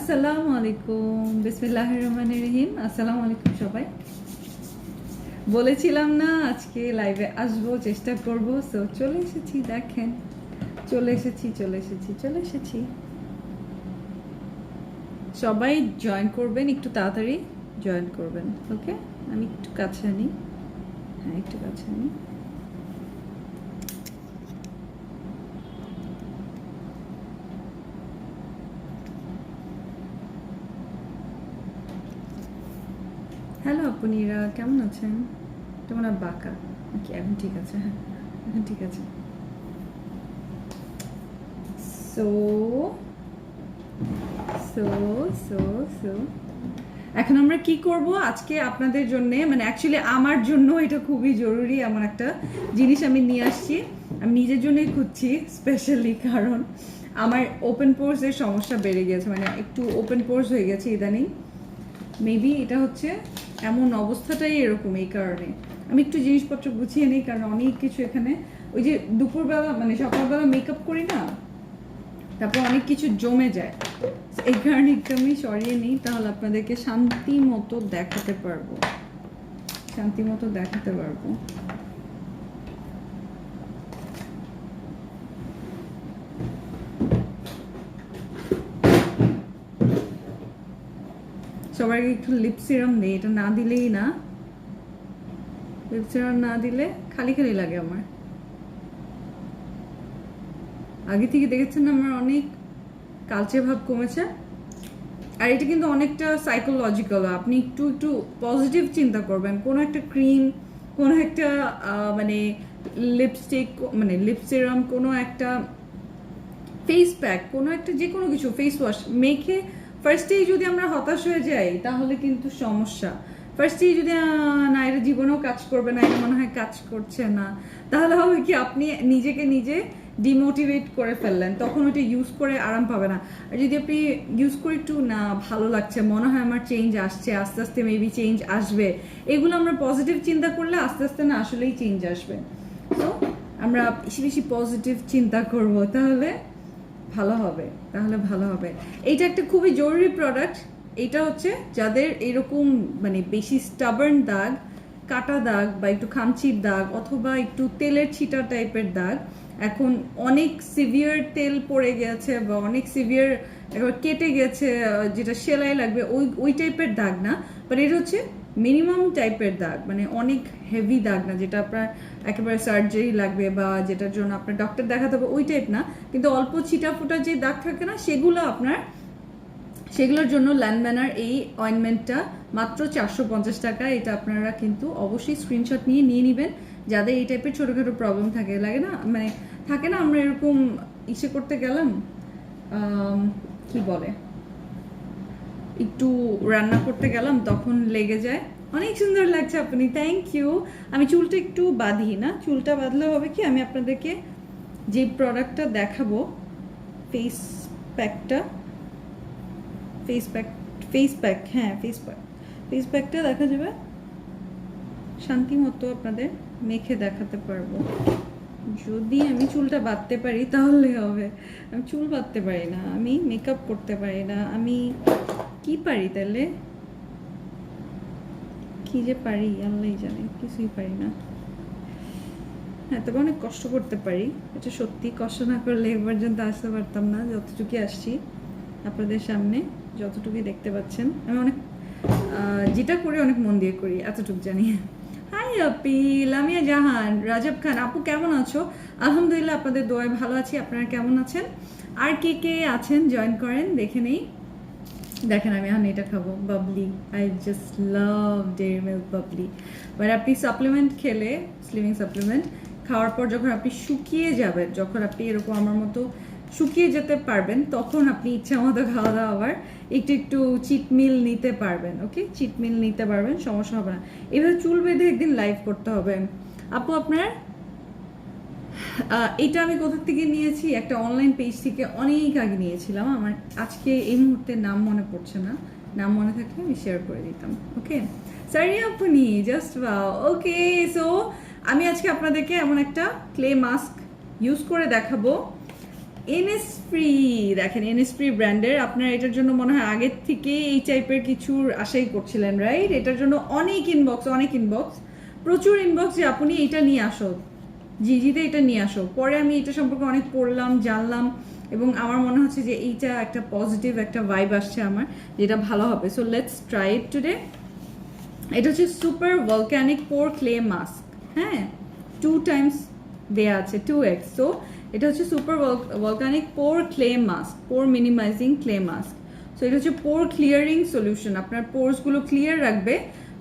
আসসালামু আলাইকুম, বিসমিল্লাহির রহমানির রহিম। আসসালামু আলাইকুম সবাই। বলেছিলাম না আজকে লাইভে আসবো, চেষ্টা করব। সো চলে এসেছি, দেখেন চলে এসেছি। সবাই জয়েন করবেন, একটু তাড়াতাড়ি জয়েন করবেন। ওকে, আমি একটু কাছে আনি। হ্যাঁ, একটু কাছে আনি। হ্যালো আপুনিরা, কেমন আছেন? তোমার বাঁকা নাকি? এখন ঠিক আছে? হ্যাঁ, এখন ঠিক আছে। সো সো সো সো এখন আমরা কি করব আজকে আপনাদের জন্য, মানে অ্যাকচুয়ালি আমার জন্য এটা খুবই জরুরি। আমার একটা জিনিস আমি নিয়ে আসছি, আমি নিজের জন্যই খুঁজছি স্পেশালি, কারণ আমার ওপেন পোর্সের সমস্যা বেড়ে গেছে, মানে একটু ওপেন পোর্স হয়ে গেছে ইদানিং। মেবি এটা হচ্ছে এমন অবস্থাটাই এরকম, এই কারণে আমি একটু জিনিসপত্র গুছিয়ে নিই, কারণ অনেক কিছু এখানে ওই যে দুপুরবেলা মানে সকালবেলা মেকআপ করি না, তারপর অনেক কিছু জমে যায়। এই কারণে একটু আমি সরিয়ে নিই, তাহলে আপনাদেরকে শান্তি মতো দেখাতে পারবো। সবাইকে একটু লিপ সিরাম দিই, এটা না দিলেই না। লিপ সিরাম না দিলে খালি খালি লাগে আমার। আগে থেকে দেখেছেন আমার অনেক কালচে ভাব কমেছে। আর এটা কিন্তু অনেকটা সাইকোলজিক্যাল। আপনি একটু একটু পজিটিভ চিন্তা করবেন। কোনো একটা ক্রিম, কোনো একটা মানে লিপস্টিক, মানে লিপ সিরাম, কোনো একটা ফেস প্যাক, কোনো একটা যে কোনো কিছু, ফেস ওয়াশ মেখে ফার্স্টেই যদি আমরা হতাশ হয়ে যাই তাহলে কিন্তু সমস্যা। ফার্স্টেই যদি না এটা জীবনেও কাজ করবে না, এটা মনে হয় কাজ করছে না, তাহলে হবে কি আপনি নিজেকে নিজে ডিমোটিভেট করে ফেললেন, তখন ওইটা ইউজ করে আরাম পাবে না। আর যদি আপনি ইউজ করে একটু না ভালো লাগছে, মনে হয় আমার চেঞ্জ আসছে, আস্তে আস্তে মেবি চেঞ্জ আসবে, এগুলো আমরা পজিটিভ চিন্তা করলে আস্তে আস্তে না আসলেই চেঞ্জ আসবে। তো আমরা বেশি বেশি পজিটিভ চিন্তা করব, তাহলে ভালো হবে। এইটা একটা খুবই জরুরি প্রোডাক্ট। এইটা হচ্ছে যাদের এরকম মানে বেশি স্টাবার্ন দাগ, কাটা দাগ, বা একটু খামচির দাগ, অথবা একটু তেলের ছিটা টাইপের দাগ, এখন অনেক সিভিয়ার তেল পড়ে গেছে বা অনেক সিভিয়ার একবার কেটে গেছে, যেটা সেলাই লাগবে, ওই টাইপের দাগ না, বাট এটা হচ্ছে মিনিমাম টাইপের দাগ, মানে অনেক হেভি দাগ না, যেটা আপনার একেবারে সার্জারি লাগবে বা যেটার জন্য আপনার ডক্টর দেখাতে হবে, ওই টাইপ না। কিন্তু অল্প ছিটা ফোটা যে দাগ থাকে না, সেগুলোর জন্য ল্যান্ডম্যানার এই অয়েনমেন্টটা মাত্র 450 টাকা। এটা আপনারা কিন্তু অবশ্যই স্ক্রিনশট নিয়ে নেবেন, যাদের এই টাইপের ছোটোখাটো প্রবলেম থাকে, লাগে না, মানে থাকে না, আমরা এরকম ইসে করতে গেলাম, কি বলে, একটু রান্না করতে গেলাম, তখন লেগে যায়। অনেক সুন্দর লাগছে আপনি, থ্যাংক ইউ। আমি চুলটা একটু বাঁধি না, চুলটা বাঁধলে হবে কি, আমি আপনাদেরকে যে প্রোডাক্টটা দেখাবো, ফেস প্যাকটা দেখা যাবে, শান্তি মতো আপনাদের মেখে দেখাতে পারবো। যদি আমি চুলটা বাঁধতে পারি তাহলে হবে। আমি চুল বাঁধতে পারি না, আমি মেকআপ করতে পারি না, আমি কি পারি তাহলে? কি যে পারি আল্লাহই জানে, কিছুই পারি না। হ্যাঁ, তবে অনেক কষ্ট করতে পারি, এটা সত্যি। কষ্ট না করলে এ পর্যন্ত আসতে পারতাম না, যতটুকু আসছি আপনাদের সামনে, যতটুকুই দেখতে পাচ্ছেন। আমি অনেক যেটা করি অনেক মন দিয়ে করি, এতটুকু জানি। হাই আপি, লামিয়া জাহান, রাজব খান, আপু কেমন আছো? আলহামদুলিল্লাহ, আপনাদের দোয়ায় ভালো আছি। আপনারা কেমন আছেন? আর কে কে আছেন জয়েন করেন, দেখে নেই। দেখেন, আমি এখন এটা খাবো, Babli. I just love dairy milk Babli. But আপনি সাপ্লিমেন্ট খেলে, স্লিমিং সাপ্লিমেন্ট খাওয়ার পর যখন আপনি শুকিয়ে যাবেন, যখন আপনি এরকম আমার মতো শুকিয়ে যেতে পারবেন, তখন আপনি ইচ্ছা মতো খাওয়া দাওয়া আবার একটু একটু চিট মিল নিতে পারবেন। ওকে, চিট মিল নিতে পারবেন, সমস্যা হবে না। এভাবে চুল বেঁধে একদিন লাইভ করতে হবে। আপু আপনার এটা আমি কোথা থেকে নিয়েছি? একটা অনলাইন পেজ থেকে অনেক আগে নিয়েছিলাম। আমার আজকে এই মুহূর্তে নাম মনে পড়ছে না, নাম মনে থাকলে আমি শেয়ার করে দিতাম। ওকে, সরি আপনি, জাস্ট ওয়াও। ওকে, সো আমি আজকে আপনাদেরকে এমন একটা ক্লে মাস্ক ইউজ করে দেখাবো, এনএসফ্রি, দেখেন এনএসফ্রি ব্র্যান্ডের, আপনার এটার জন্য মনে হয় আগের থেকে এই টাইপের কিছুর আশাই করছিলেন, রাইট? এটার জন্য অনেক ইনবক্স, প্রচুর ইনবক্স যে আপনি এটা নিয়ে আসো, জিজিতে এটা নিয়ে আসো। পরে আমি এটা সম্পর্কে অনেক পড়লাম, জানলাম, এবং আমার মনে হচ্ছে যে এইটা একটা পজিটিভ একটা ভাইব আসছে আমার, যেটা ভালো হবে। So let's try it today. এটা হচ্ছে super volcanic pore clay mask, হ্যাঁ, 2 টাইমস দেয়া আছে, 2x। সো এটা হচ্ছে super volcanic pore clay mask, pore minimizing clay mask. So এটা হচ্ছে পোর ক্লিয়ারিং সলিউশন, আপনার পোরসগুলো ক্লিয়ার রাখবে।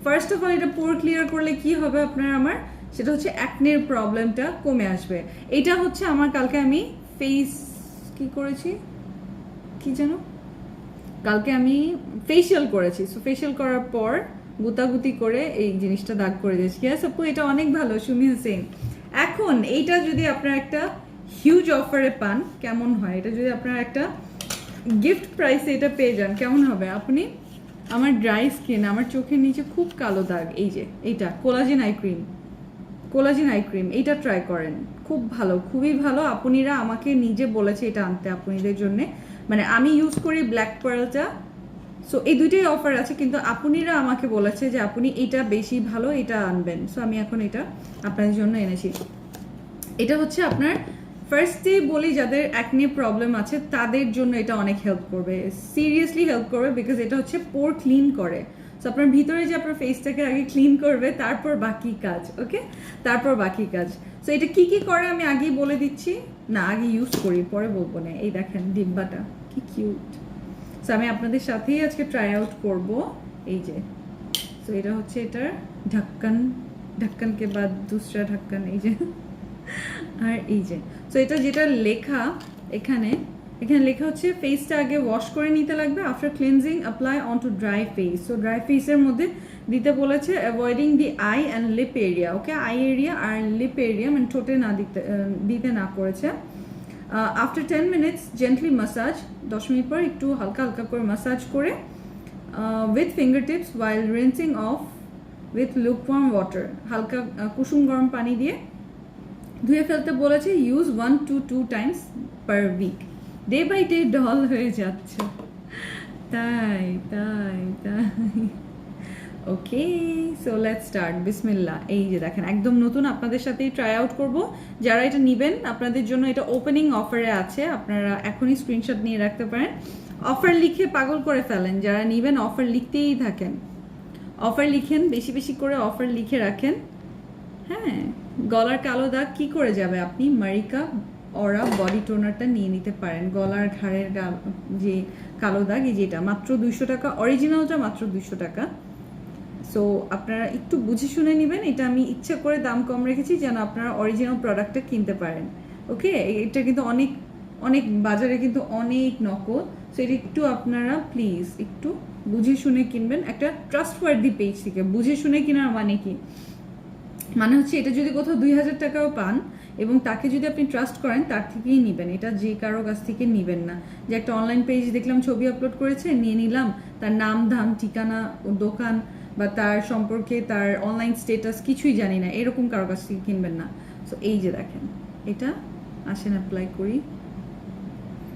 ফার্স্ট অফ অল এটা পোর ক্লিয়ার করলে কি হবে আপনার, আমার সেটা হচ্ছে অ্যাকনের প্রবলেমটা কমে আসবে। এটা হচ্ছে আমার কালকে আমি ফেস কি করেছি কি জানো, কালকে আমি ফেসিয়াল করেছি। সো ফেসিয়াল করার পর গুতাগুতি করে এই জিনিসটা দাগ করে দিয়েছি। ইয়েস আপু, এটা অনেক ভালো, সুমি হোসেন। এখন এইটা যদি আপনার একটা হিউজ অফারে পান কেমন হয়, এটা যদি আপনার একটা গিফট প্রাইসে এটা পেয়ে যান কেমন হবে? আপনি, আমার ড্রাই স্কিন, আমার চোখের নিচে খুব কালো দাগ, এই যে এইটা কোলাজেন আই ক্রিম, এইটা ট্রাই করেন, খুব ভালো, খুবই ভালো। আপুনিরা আমাকে নিজে বলেছে এটা আনতে আপুনিদের জন্য, মানে আমি ইউজ করি ব্ল্যাক পার্লটা। সো এই দুইটাই অফার আছে, কিন্তু আপুনিরা আমাকে বলেছে যে আপনি এটা বেশি ভালো, এটা আনবেন। সো আমি এখন এটা আপনাদের জন্য এনেছি। এটা হচ্ছে আপনার ফার্স্টে বলি যাদের অ্যাকনে প্রবলেম আছে তাদের জন্য এটা অনেক হেল্প করবে, সিরিয়াসলি হেল্প করবে, বিকজ এটা হচ্ছে পোর ক্লিন করে। সো আপনার ভিতরে যে আপনার ফেসটাকে আগে ক্লিন করবে, তারপর বাকি কাজ, ওকে, তারপর বাকি কাজ। সো এটা কি কি করে আমি আগেই বলে দিচ্ছি, না আগে ইউজ করি পরে বলবো না। এই দেখেন ডিব্বাটা কি কিউট। সো আমি আপনাদের সাথেই আজকে ট্রাই আউট করবো, এই যে। সো এটা হচ্ছে এটার ঢাক্কানকে বাদ দুসরা ঢাক্কান, এই যে। আর এই যে, সো এটা যেটা লেখা এখানে লেখা হচ্ছে ফেসটা আগে ওয়াশ করে নিতে লাগবে, after cleansing apply on to dry face. So dry ফেসের মধ্যে দিতে বলেছে avoiding the eye and lip area, okay, eye area আর লিপ এরিয়া, মানে ঠোঁটে না দিতে না করেছে। After 10 minutes gently massage, 10 minute পর একটু হালকা হালকা করে মাসাজ করে with finger tips while rinsing off with lukewarm water, হালকা কুসুম গরম পানি দিয়ে ধুয়ে ফেলতে বলেছে। Use 1 to 2 Times per week. Day by day dull হয়ে যাচ্ছে, তাই তাই তাই। ওকে, সো লেটস স্টার্ট, বিসমিল্লাহ। এই যে দেখেন একদম নতুন, আপনাদের সাথেই ট্রাই আউট করব। যারা এটা নেবেন আপনাদের জন্য এটা ওপেনিং অফারে আছে, আপনারা এখনই স্ক্রিনশট নিয়ে রাখতে পারেন। অফার লিখে পাগল করে ফেলেন, যারা নেবেন অফার লিখতেই থাকেন, অফার লিখেন, বেশি বেশি করে অফার লিখে রাখেন। হ্যাঁ, গলার কালো দাগ কি করে যাবে, আপনি মারিকা অরা বডি টোনারটা নিয়ে নিতে পারেন। গলার ঘাড়ের যে কালো দাগ, এই যেটা মাত্র 200 টাকা, অরিজিনালটা মাত্র 200 টাকা। সো আপনারা একটু বুঝে শুনে নেবেন, এটা আমি ইচ্ছা করে দাম কম রেখেছি যেন আপনারা অরিজিনাল প্রোডাক্টটা কিনতে পারেন, ওকে। এটা কিন্তু অনেক অনেক বাজারে কিন্তু অনেক নকল। সো এটা একটু আপনারা প্লিজ একটু বুঝে শুনে কিনবেন, একটা ট্রাস্টওয়ার্দি পেজ থেকে বুঝে শুনে কেনার মানে কি, মানে হচ্ছে এটা যদি কোথাও 2000 টাকাও পান এবং তাকে যদি আপনি ট্রাস্ট করেন তার থেকেই নেবেন, এটা যে কারো কাছ থেকে নেবেন না। যে একটা অনলাইন পেজ দেখলাম ছবি আপলোড করেছে নিয়ে নিলাম, তার নাম ধাম ঠিকানা দোকান বা তার সম্পর্কে তার অনলাইন স্টেটাস কিছুই জানি না, এরকম কারো কাছ থেকে কিনবেন না। সো এই যে দেখেন এটা, আসেন অ্যাপ্লাই করি।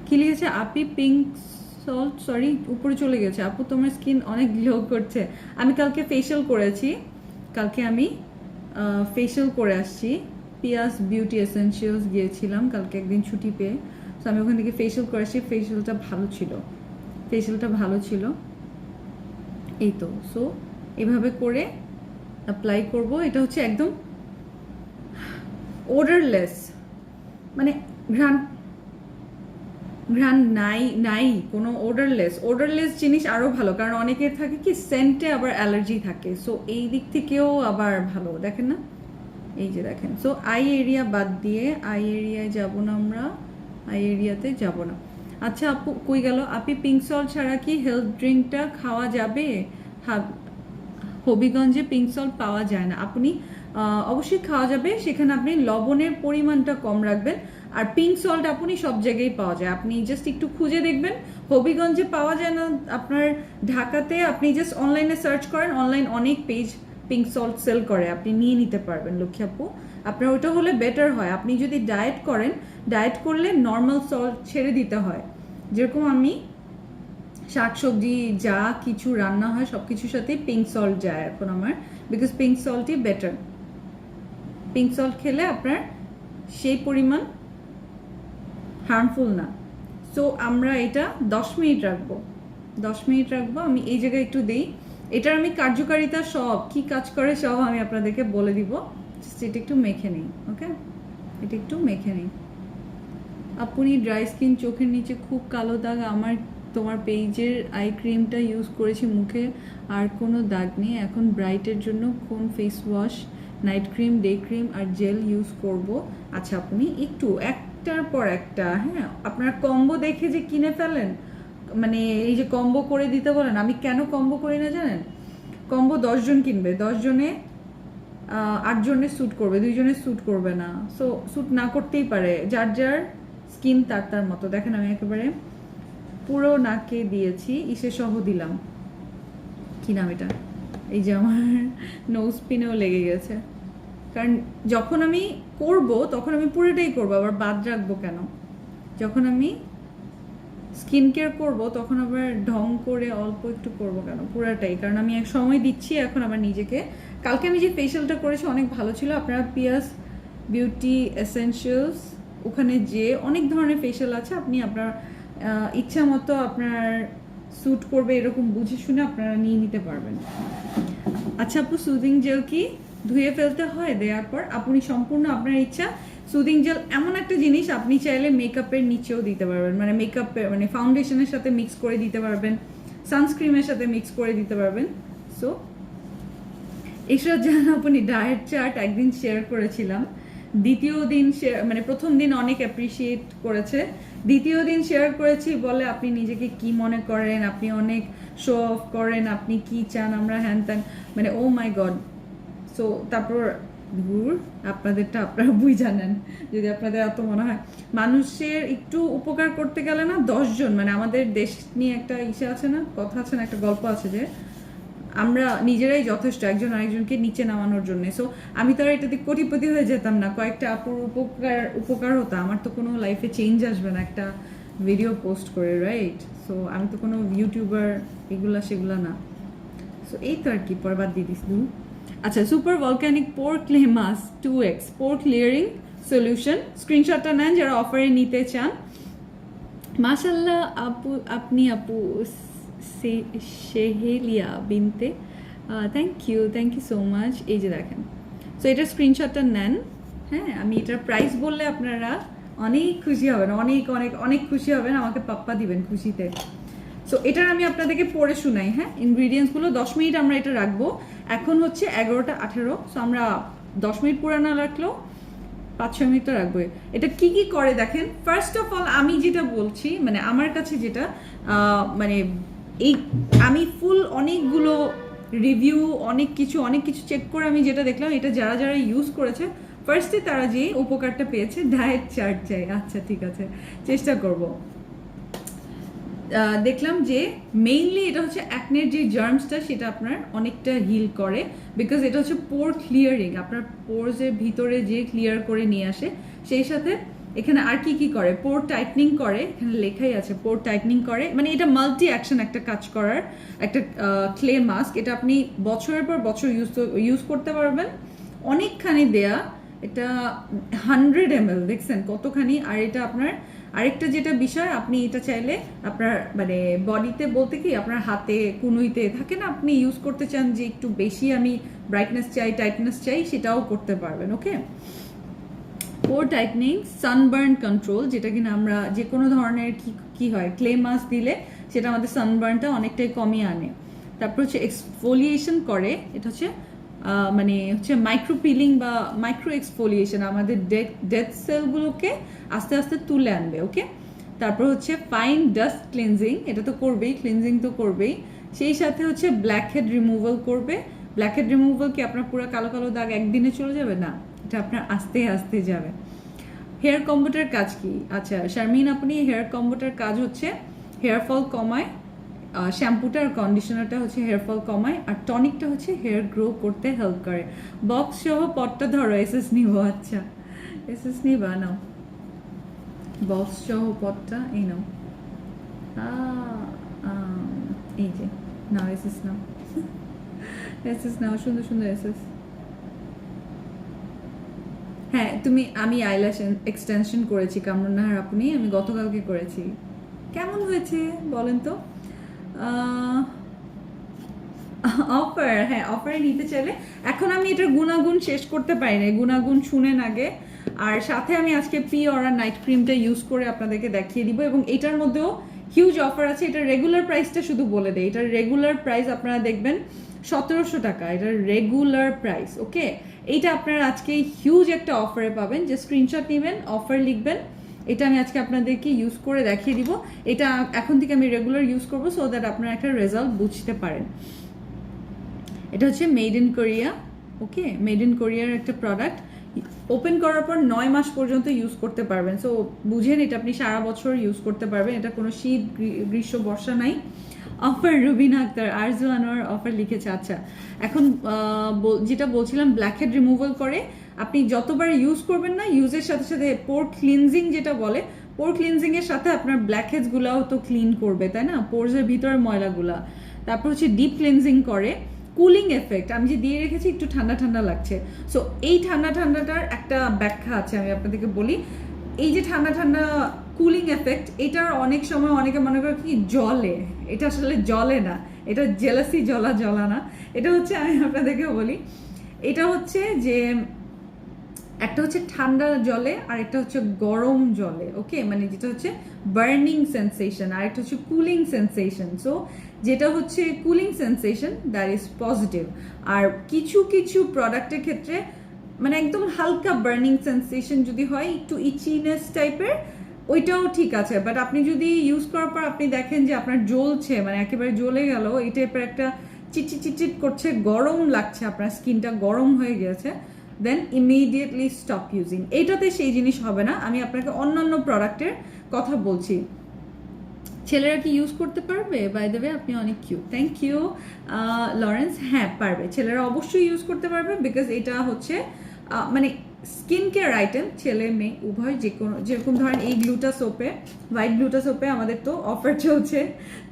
কি লিখেছে আপি পিঙ্ক সল্ট, সরি উপরে চলে গেছে। আপু তোমার স্কিন অনেক গ্লো করছে। আমি কালকে ফেশিয়াল করেছি, কালকে আমি ফেশিয়াল করে আসছি, পিয়াস বিউটি এসেন্সিয়ালস গিয়েছিলাম কালকে একদিন ছুটি পেয়ে। সো আমি ওখান থেকে ফেশিয়াল করে আসছি, ফেশিয়ালটা ভালো ছিল, এই তো। সো এভাবে করে অ্যাপ্লাই করব। এটা হচ্ছে একদম ওডারলেস, মানে ঘ্রাণ নাই কোনো, ওডারলেস জিনিস আরও ভালো, কারণ অনেকের থাকে কি সেন্টে আবার অ্যালার্জি থাকে। সো এই দিক থেকেও আবার ভালো, দেখেন না, এই যে দেখেন। সো আই এরিয়া বাদ দিয়ে, আই এরিয়ায় যাব না আমরা, আই এরিয়াতে যাব না। আচ্ছা আপু কই গেল, আপনি পিঙ্ক সল্ট ছাড়া কি হেলথ ড্রিঙ্কটা খাওয়া যাবে? হবিগঞ্জে পিঙ্ক সল্ট পাওয়া যায় না, আপনি অবশ্যই খাওয়া যাবে, সেখানে আপনি লবণের পরিমাণটা কম রাখবেন। আর পিঙ্ক সল্ট আপনি সব জায়গায় পাওয়া যায়, আপনি জাস্ট একটু খুঁজে দেখবেন। হবিগঞ্জে পাওয়া যায় না, আপনার ঢাকাতে আপনি জাস্ট অনলাইনে সার্চ করেন, অনলাইন অনেক পেজ পিঙ্ক সল্ট সেল করে, আপনি নিয়ে নিতে পারবেন লক্ষ্মী আপু। আপনার ওটা হলে বেটার হয়। আপনি যদি ডায়েট করেন, ডায়েট করলে নর্মাল সল্ট ছেড়ে দিতে হয়। যেরকম আমি শাকসবজি যা কিছু রান্না হয় সব কিছুর সাথেই পিঙ্ক সল্ট যায় এখন আমার, বিকজ পিঙ্ক সল্টই বেটার। পিঙ্ক সল্ট খেলে আপনার সেই পরিমাণ হার্মফুল না। সো আমরা এটা 10 মিনিট রাখবো, 10 মিনিট রাখবো। আমি এই জায়গায় একটু দিই, এটার আমি কার্যকারিতা সব কি কাজ করে সব আমি আপনাদেরকে বলে দিব। এটা একটু মেখে নিই, ওকে, এটা একটু মেখে নিই। আপনি ড্রাই স্কিন, চোখের নিচে খুব কালো দাগ, আমার তোমার পেজের আই ক্রিমটা ইউজ করেছি, মুখে আর কোনো দাগ নেই। এখন ব্রাইটের জন্য কোন face wash, night cream, day cream আর জেল ইউজ করব? আচ্ছা, আপনি একটু একটার পর একটা, হ্যাঁ, আপনার কম্বো দেখে যে কিনে ফেলেন, মানে এই যে কম্বো করে দিতে বলেন, আমি কেন কম্বো করি না জানেন? কম্বো 10 জন কিনবে, 10 জনে 8 জনের স্যুট করবে, 2 জনের স্যুট করবে না। সো স্যুট না করতেই পারে, যার যার স্কিন তার তার মতো। দেখেন আমি একেবারে পুরো নাকে দিয়েছি, ইসে সহ দিলাম, কি নাম এটা, এই যে আমার নোজ পিনেও লেগে গেছে। কারণ যখন আমি করব তখন আমি পুরোটাই করবো, আবার বাদ রাখবো কেন? যখন আমি স্কিন কেয়ার করবো তখন আবার ঢং করে অল্প একটু করবো কেন? পুরাটাই, কারণ আমি এক সময় দিচ্ছি এখন আমার নিজেকে। কালকে আমি যে ফেশিয়ালটা করেছি অনেক ভালো ছিল। আপনারা পিয়াস বিউটি এসেনশিয়ালস ওখানে যে অনেক ধরনের ফেশিয়াল আছে, আপনি আপনার ইচ্ছা মতো আপনার স্যুট করবে এরকম বুঝে শুনে আপনারা নিয়ে নিতে পারবেন। আচ্ছা আপু, সুদিং জেল কি ধুয়ে ফেলতে হয় দেওয়ার পর? আপনি সম্পূর্ণ আপনার ইচ্ছা। সুদিং জেল এমন একটা জিনিস, আপনি চাইলে মেকআপের নিচেও দিতে পারবেন, মানে মেকআপের মানে ফাউন্ডেশনের সাথে মিক্স করে দিতে পারবেন, সানস্ক্রিমের সাথে মিক্স করে দিতে পারবেন। সো এসব জান আপনি ডায়েট চার্ট একদিন শেয়ার করেছিলাম, দ্বিতীয় দিন মানে প্রথম দিন অনেক অ্যাপ্রিসিয়েট করেছে, দ্বিতীয় দিন শেয়ার করেছি বলে আপনি নিজেকে কি মনে করেন, আপনি অনেক শো অফ করেন, আপনি কি চান আমরা হ্যান ত্যান, মানে ও মাই গড। সো তারপর ঘুর, আপনাদেরটা আপনারা বুঝ জানেন, যদি আপনাদের এত মনে হয় মানুষের একটু উপকার করতে গেলে না 10 জন, মানে আমাদের দেশ নিয়ে একটা ইসে আছে না, কথা আছে না, একটা গল্প আছে যে আমরা নিজেরাই যথেষ্ট একজন আরেকজনকে নিচে নামানোর জন্য। সো আমি তো আর এটাতে কোটিপতি হয়ে যেতাম না, কয়েকটা আপুর উপকার হতো, আমার তো কোনো লাইফে চেঞ্জ আসবে না একটা ভিডিও পোস্ট করে, রাইট? সো আমি তো কোনো ইউটিউবার এগুলা সেগুলা না। সো এই তো আর কি, পরবাদ দিয়ে দিস। আচ্ছা, super volcanic pore clay mask 2x পোর ক্লিয়ারিং সলিউশন, স্ক্রিনশটটা নেন যারা অফারে নিতে চান। মাশাল্লাহ আপু, আপনি আপু সেহেলিয়া বিনতে, থ্যাংক ইউ সো মাচ। এই যে দেখেন, সো এটার স্ক্রিনশটটা নেন। হ্যাঁ, আমি এটার প্রাইস বললে আপনারা অনেক খুশি হবেন, অনেক অনেক অনেক খুশি হবেন, আমাকে পাপ্পা দিবেন খুশিতে। সো এটার আমি আপনাদেরকে পড়ে শোনাই। হ্যাঁ, ইনগ্রিডিয়েন্টসগুলো 10 মিনিট আমরা এটা রাখবো। এখন হচ্ছে 11টা 18, সো আমরা 10 মিনিট পুরা না রাখলেও 5-6 মিনিট তো রাখবো। এটা কি কি করে দেখেন। ফার্স্ট অফ অল আমি যেটা বলছি, মানে আমার কাছে যেটা মানে এই আমি ফুল অনেকগুলো রিভিউ অনেক কিছু চেক করে আমি যেটা দেখলাম, এটা যারা যারা ইউজ করেছে ফার্স্টে তারা যে উপকারটা পেয়েছে, ডায়েট চার্ট চাই। আচ্ছা ঠিক আছে, চেষ্টা করব। দেখলাম যে মেইনলি এটা হচ্ছে অ্যাকনের যে জার্মসটা সেটা আপনার অনেকটা হিল করে, বিকজ এটা হচ্ছে পোর ক্লিয়ারিং, আপনার পোরসের ভিতরে যে ক্লিয়ার করে নিয়ে আসে। সেই সাথে এখানে আর কি কি করে, পোর টাইটনিং করে, এখানে লেখাই আছে পোর টাইটনিং করে, মানে এটা মাল্টি অ্যাকশন একটা কাজ করার একটা ক্লে মাস্ক। এটা আপনি বছরের পর বছর ইউজ করতে পারবেন, অনেকখানি দেয়া। এটা 100 ml, দেখছেন কতখানি। আর এটা আপনার আরেকটা যেটা বিষয়, আপনি এটা চাইলে আপনার মানে বডিতে বলতে কি আপনার হাতে কুনুইতে থাকে না, আপনি ইউজ করতে চান যে একটু বেশি আমি ব্রাইটনেস চাই, টাইটনেস চাই, সেটাও করতে পারবেন। ওকে, পোর টাইটনিং, সানবার্ন কন্ট্রোল, যেটা কিনা আমরা যে কোনো ধরনের কি হয় ক্লে মাস্ক দিলে সেটা আমাদের সানবার্নটা অনেকটাই কমিয়ে আনে। তারপর হচ্ছে এক্সফোলিয়েশন করে, এটা হচ্ছে মানে হচ্ছে মাইক্রো পিলিং বা মাইক্রো এক্সফোলিয়েশন, আমাদের ডেড সেলগুলোকে আস্তে আস্তে তুলে আনবে। ওকে, তারপর হচ্ছে ফাইন ডাস্ট ক্লিনজিং, এটা তো করবেই, ক্লিনজিং তো করবেই। সেই সাথে হচ্ছে ব্ল্যাক হেড রিমুভাল করবে। ব্ল্যাক হেড রিমুভাল কি আপনার পুরো কালো কালো দাগ একদিনে চলে যাবে না, এটা আপনার আস্তে আস্তে যাবে। হেয়ার কম্বোটার কাজ কি? আচ্ছা শারমিন, আপনি হেয়ার কম্বোটার কাজ হচ্ছে হেয়ার ফল কমায়, শ্যাম্পুটা আর কন্ডিশনারটা হচ্ছে হেয়ার ফল কমায়, আর টনিকটা হচ্ছে হেয়ার গ্রো করতে হেল্প করে। বক্স সহ পটটা ধরো, এসএস নিবো। আচ্ছা এসএস নিবা, নাও বক্স সহ পটটা, এই নাও। এই যে নাও এসএস নাও, এসএস নাও, সুন্দর সুন্দর এসএস। হ্যাঁ আমি আইল্যাশ এক্সটেনশন করেছি কামরুন নাহার আপনি, আমি গতকালকে করেছি। কেমন হয়েছে বলেন তো? অফার, হ্যাঁ অফারে নিতে চাইলে এখন আমি এটার গুণাগুণ শেষ করতে পারি না, গুণাগুণ শুনেন আগে। আর সাথে আমি আজকে পি অরা নাইট ক্রিমটা ইউজ করে আপনাদেরকে দেখিয়ে দিব, এবং এটার মধ্যেও হিউজ অফার আছে। এটার রেগুলার প্রাইসটা শুধু বলে দেয়, এটার রেগুলার প্রাইস আপনারা দেখবেন 1700 টাকা, এটার রেগুলার প্রাইস। ওকে, এইটা আপনারা আজকে হিউজ একটা অফারে পাবেন, যে স্ক্রিনশট নেবেন, অফার লিখবেন। এটা আমি আজকে আপনাদেরকে ইউজ করে দেখিয়ে দিব। এটা এখন থেকে আমি রেগুলার ইউজ করবো, সো দ্যাট আপনারা একটা রেজাল্ট বুঝতে পারেন। এটা হচ্ছে made in Korea. Okay, made in কোরিয়ার একটা প্রোডাক্ট, ওপেন করার পর 9 মাস পর্যন্ত ইউজ করতে পারবেন। সো বুঝেন, এটা আপনি সারা বছর ইউজ করতে পারবেন, এটা কোনো শীত গ্রীষ্ম বর্ষা নাই। অফার রুবিনা আক্তার, আরজু আনোয়ার অফার লিখেছে। আচ্ছা, এখন যেটা বলছিলাম, ব্ল্যাকহেড রিমুভাল করে। আপনি যতবার ইউজ করবেন না, ইউজের সাথে সাথে পোর ক্লিনজিং যেটা বলে, পোর ক্লিনজিং এর সাথে আপনার ব্ল্যাকহেডস গুলাও তো ক্লিন করবে, তাই না, পোরসের ভিতরের ময়লাগুলা। তারপর হচ্ছে ডিপ ক্লিনজিং করে, কুলিং এফেক্ট। আমি যে দিয়ে রেখেছি, একটু ঠান্ডা ঠান্ডা লাগছে। সো এই ঠান্ডাটার একটা ব্যাখ্যা আছে, আমি আপনাদেরকে বলি। এই যে ঠান্ডা ঠান্ডা কুলিং এফেক্ট, এটার অনেক সময় অনেকে মনে করে কি জলে, এটা আসলে জলে না, এটা জেলাসি জ্বলা না। এটা হচ্ছে, আমি আপনাদেরকে বলি, এটা হচ্ছে যে একটা হচ্ছে ঠান্ডা জলে আর একটা হচ্ছে গরম জলে। ওকে, মানে যেটা হচ্ছে বার্নিং সেন্সেশন, আর একটা হচ্ছে কুলিং সেন্সেশন। সো যেটা হচ্ছে cooling sensation, that is positive. আর কিছু কিছু প্রোডাক্টের ক্ষেত্রে মানে একদম হালকা বার্নিং সেন্সেশন যদি হয়, একটু ইচিনেস টাইপের, ওইটাও ঠিক আছে। বাট আপনি যদি ইউজ করার পর আপনি দেখেন যে আপনার জ্বলছে, মানে একেবারে জ্বলে গেল, এই টাইপের একটা চিটচিট করছে, গরম লাগছে, আপনার স্কিনটা গরম হয়ে গেছে, দেন ইমিডিয়েটলি স্টপ ইউজিং। এইটাতে সেই জিনিস হবে না। আমি আপনাকে অন্যান্য প্রোডাক্টের কথা বলছি। ছেলেরা কি ইউজ করতে পারবে? বাই দ্য ওয়ে, আপনি অনেক কিউট, থ্যাংক ইউ লরেন্স। হ্যাঁ পারবে, ছেলেরা অবশ্যই ইউজ করতে পারবে, বিকজ এটা হচ্ছে মানে স্কিন কেয়ার আইটেম, ছেলে মেয়ে উভয়। যে কোনো, যেরকম ধরেন এই গ্লুটা সোপে, হোয়াইট গ্লুটা সোপে আমাদের তো অফার চলছে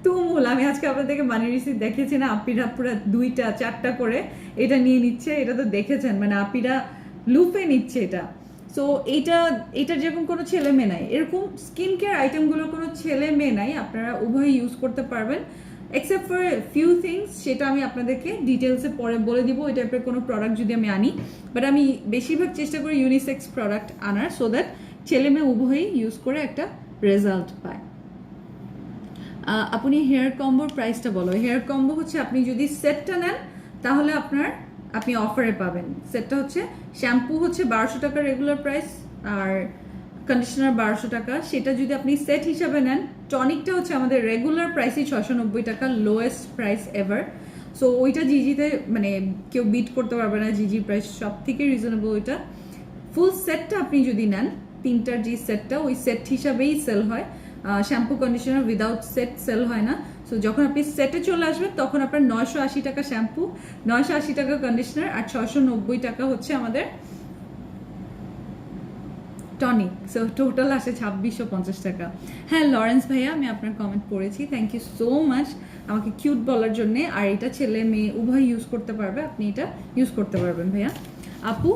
তুমুল। আমি আজকে আপনাদেরকে মানি রিসিপ্ট দেখিয়েছি না, আপিরা পুরো 2টা 4টা করে এটা নিয়ে নিচ্ছে, এটা তো দেখেছেন, মানে আপিরা লুপে নিচ্ছে এটা। সো এইটার যেরকম কোনো ছেলে মেয়ে নাই, এরকম স্কিন কেয়ার আইটেমগুলোর কোনো ছেলে মেয়ে নাই, আপনারা উভয় ইউজ করতে পারবেন, এক্সেপ্ট ফর ফিউ থিংস, সেটা আমি আপনাদেরকে ডিটেলসে পরে বলে দিব। ওই টাইপের কোনো প্রোডাক্ট যদি আমি আনি, বাট আমি বেশিরভাগ চেষ্টা করি ইউনিসেক্স প্রোডাক্ট আনার, সো দ্যাট ছেলে মেয়ে উভয়ই ইউজ করে একটা রেজাল্ট পায়। আপনি হেয়ার কম্বোর প্রাইসটা বলো। হেয়ার কম্বো হচ্ছে আপনি যদি সেটটা নেন, তাহলে আপনি অফারে পাবেন। সেটটা হচ্ছে শ্যাম্পু হচ্ছে 1200 টাকা রেগুলার প্রাইস, আর কন্ডিশনার 1200 টাকা। সেটা যদি আপনি সেট হিসাবে নেন, টনিকটা হচ্ছে আমাদের রেগুলার প্রাইসই 690 টাকা, লোয়েস্ট প্রাইস এভার। সো ওইটা জিজিতে মানে কেউ বিট করতে পারবে না, জিজি প্রাইস সব থেকে রিজনেবল ওইটা। ফুল সেটটা আপনি যদি নেন, 3টার যে সেটটা, ওই সেট হিসাবেই সেল হয়। Shampoo conditioner without set sell হয় না। সো যখন আপনি সেটে চলে আসবেন, তখন আপনার 980 টাকা শ্যাম্পু, 980 টাকা কন্ডিশনার, আর 690 টাকা হচ্ছে আমাদের টনিক। সো টোটাল আসে 2650 টাকা। হ্যাঁ লরেন্স ভাইয়া, আমি আপনার কমেন্ট পড়েছি, থ্যাংক ইউ সো মাচ আমাকে কিউট বলার জন্য। আর এটা ছেলে মেয়ে উভয় ইউজ করতে পারবে, আপনি এটা ইউজ করতে পারবেন ভাইয়া। আপু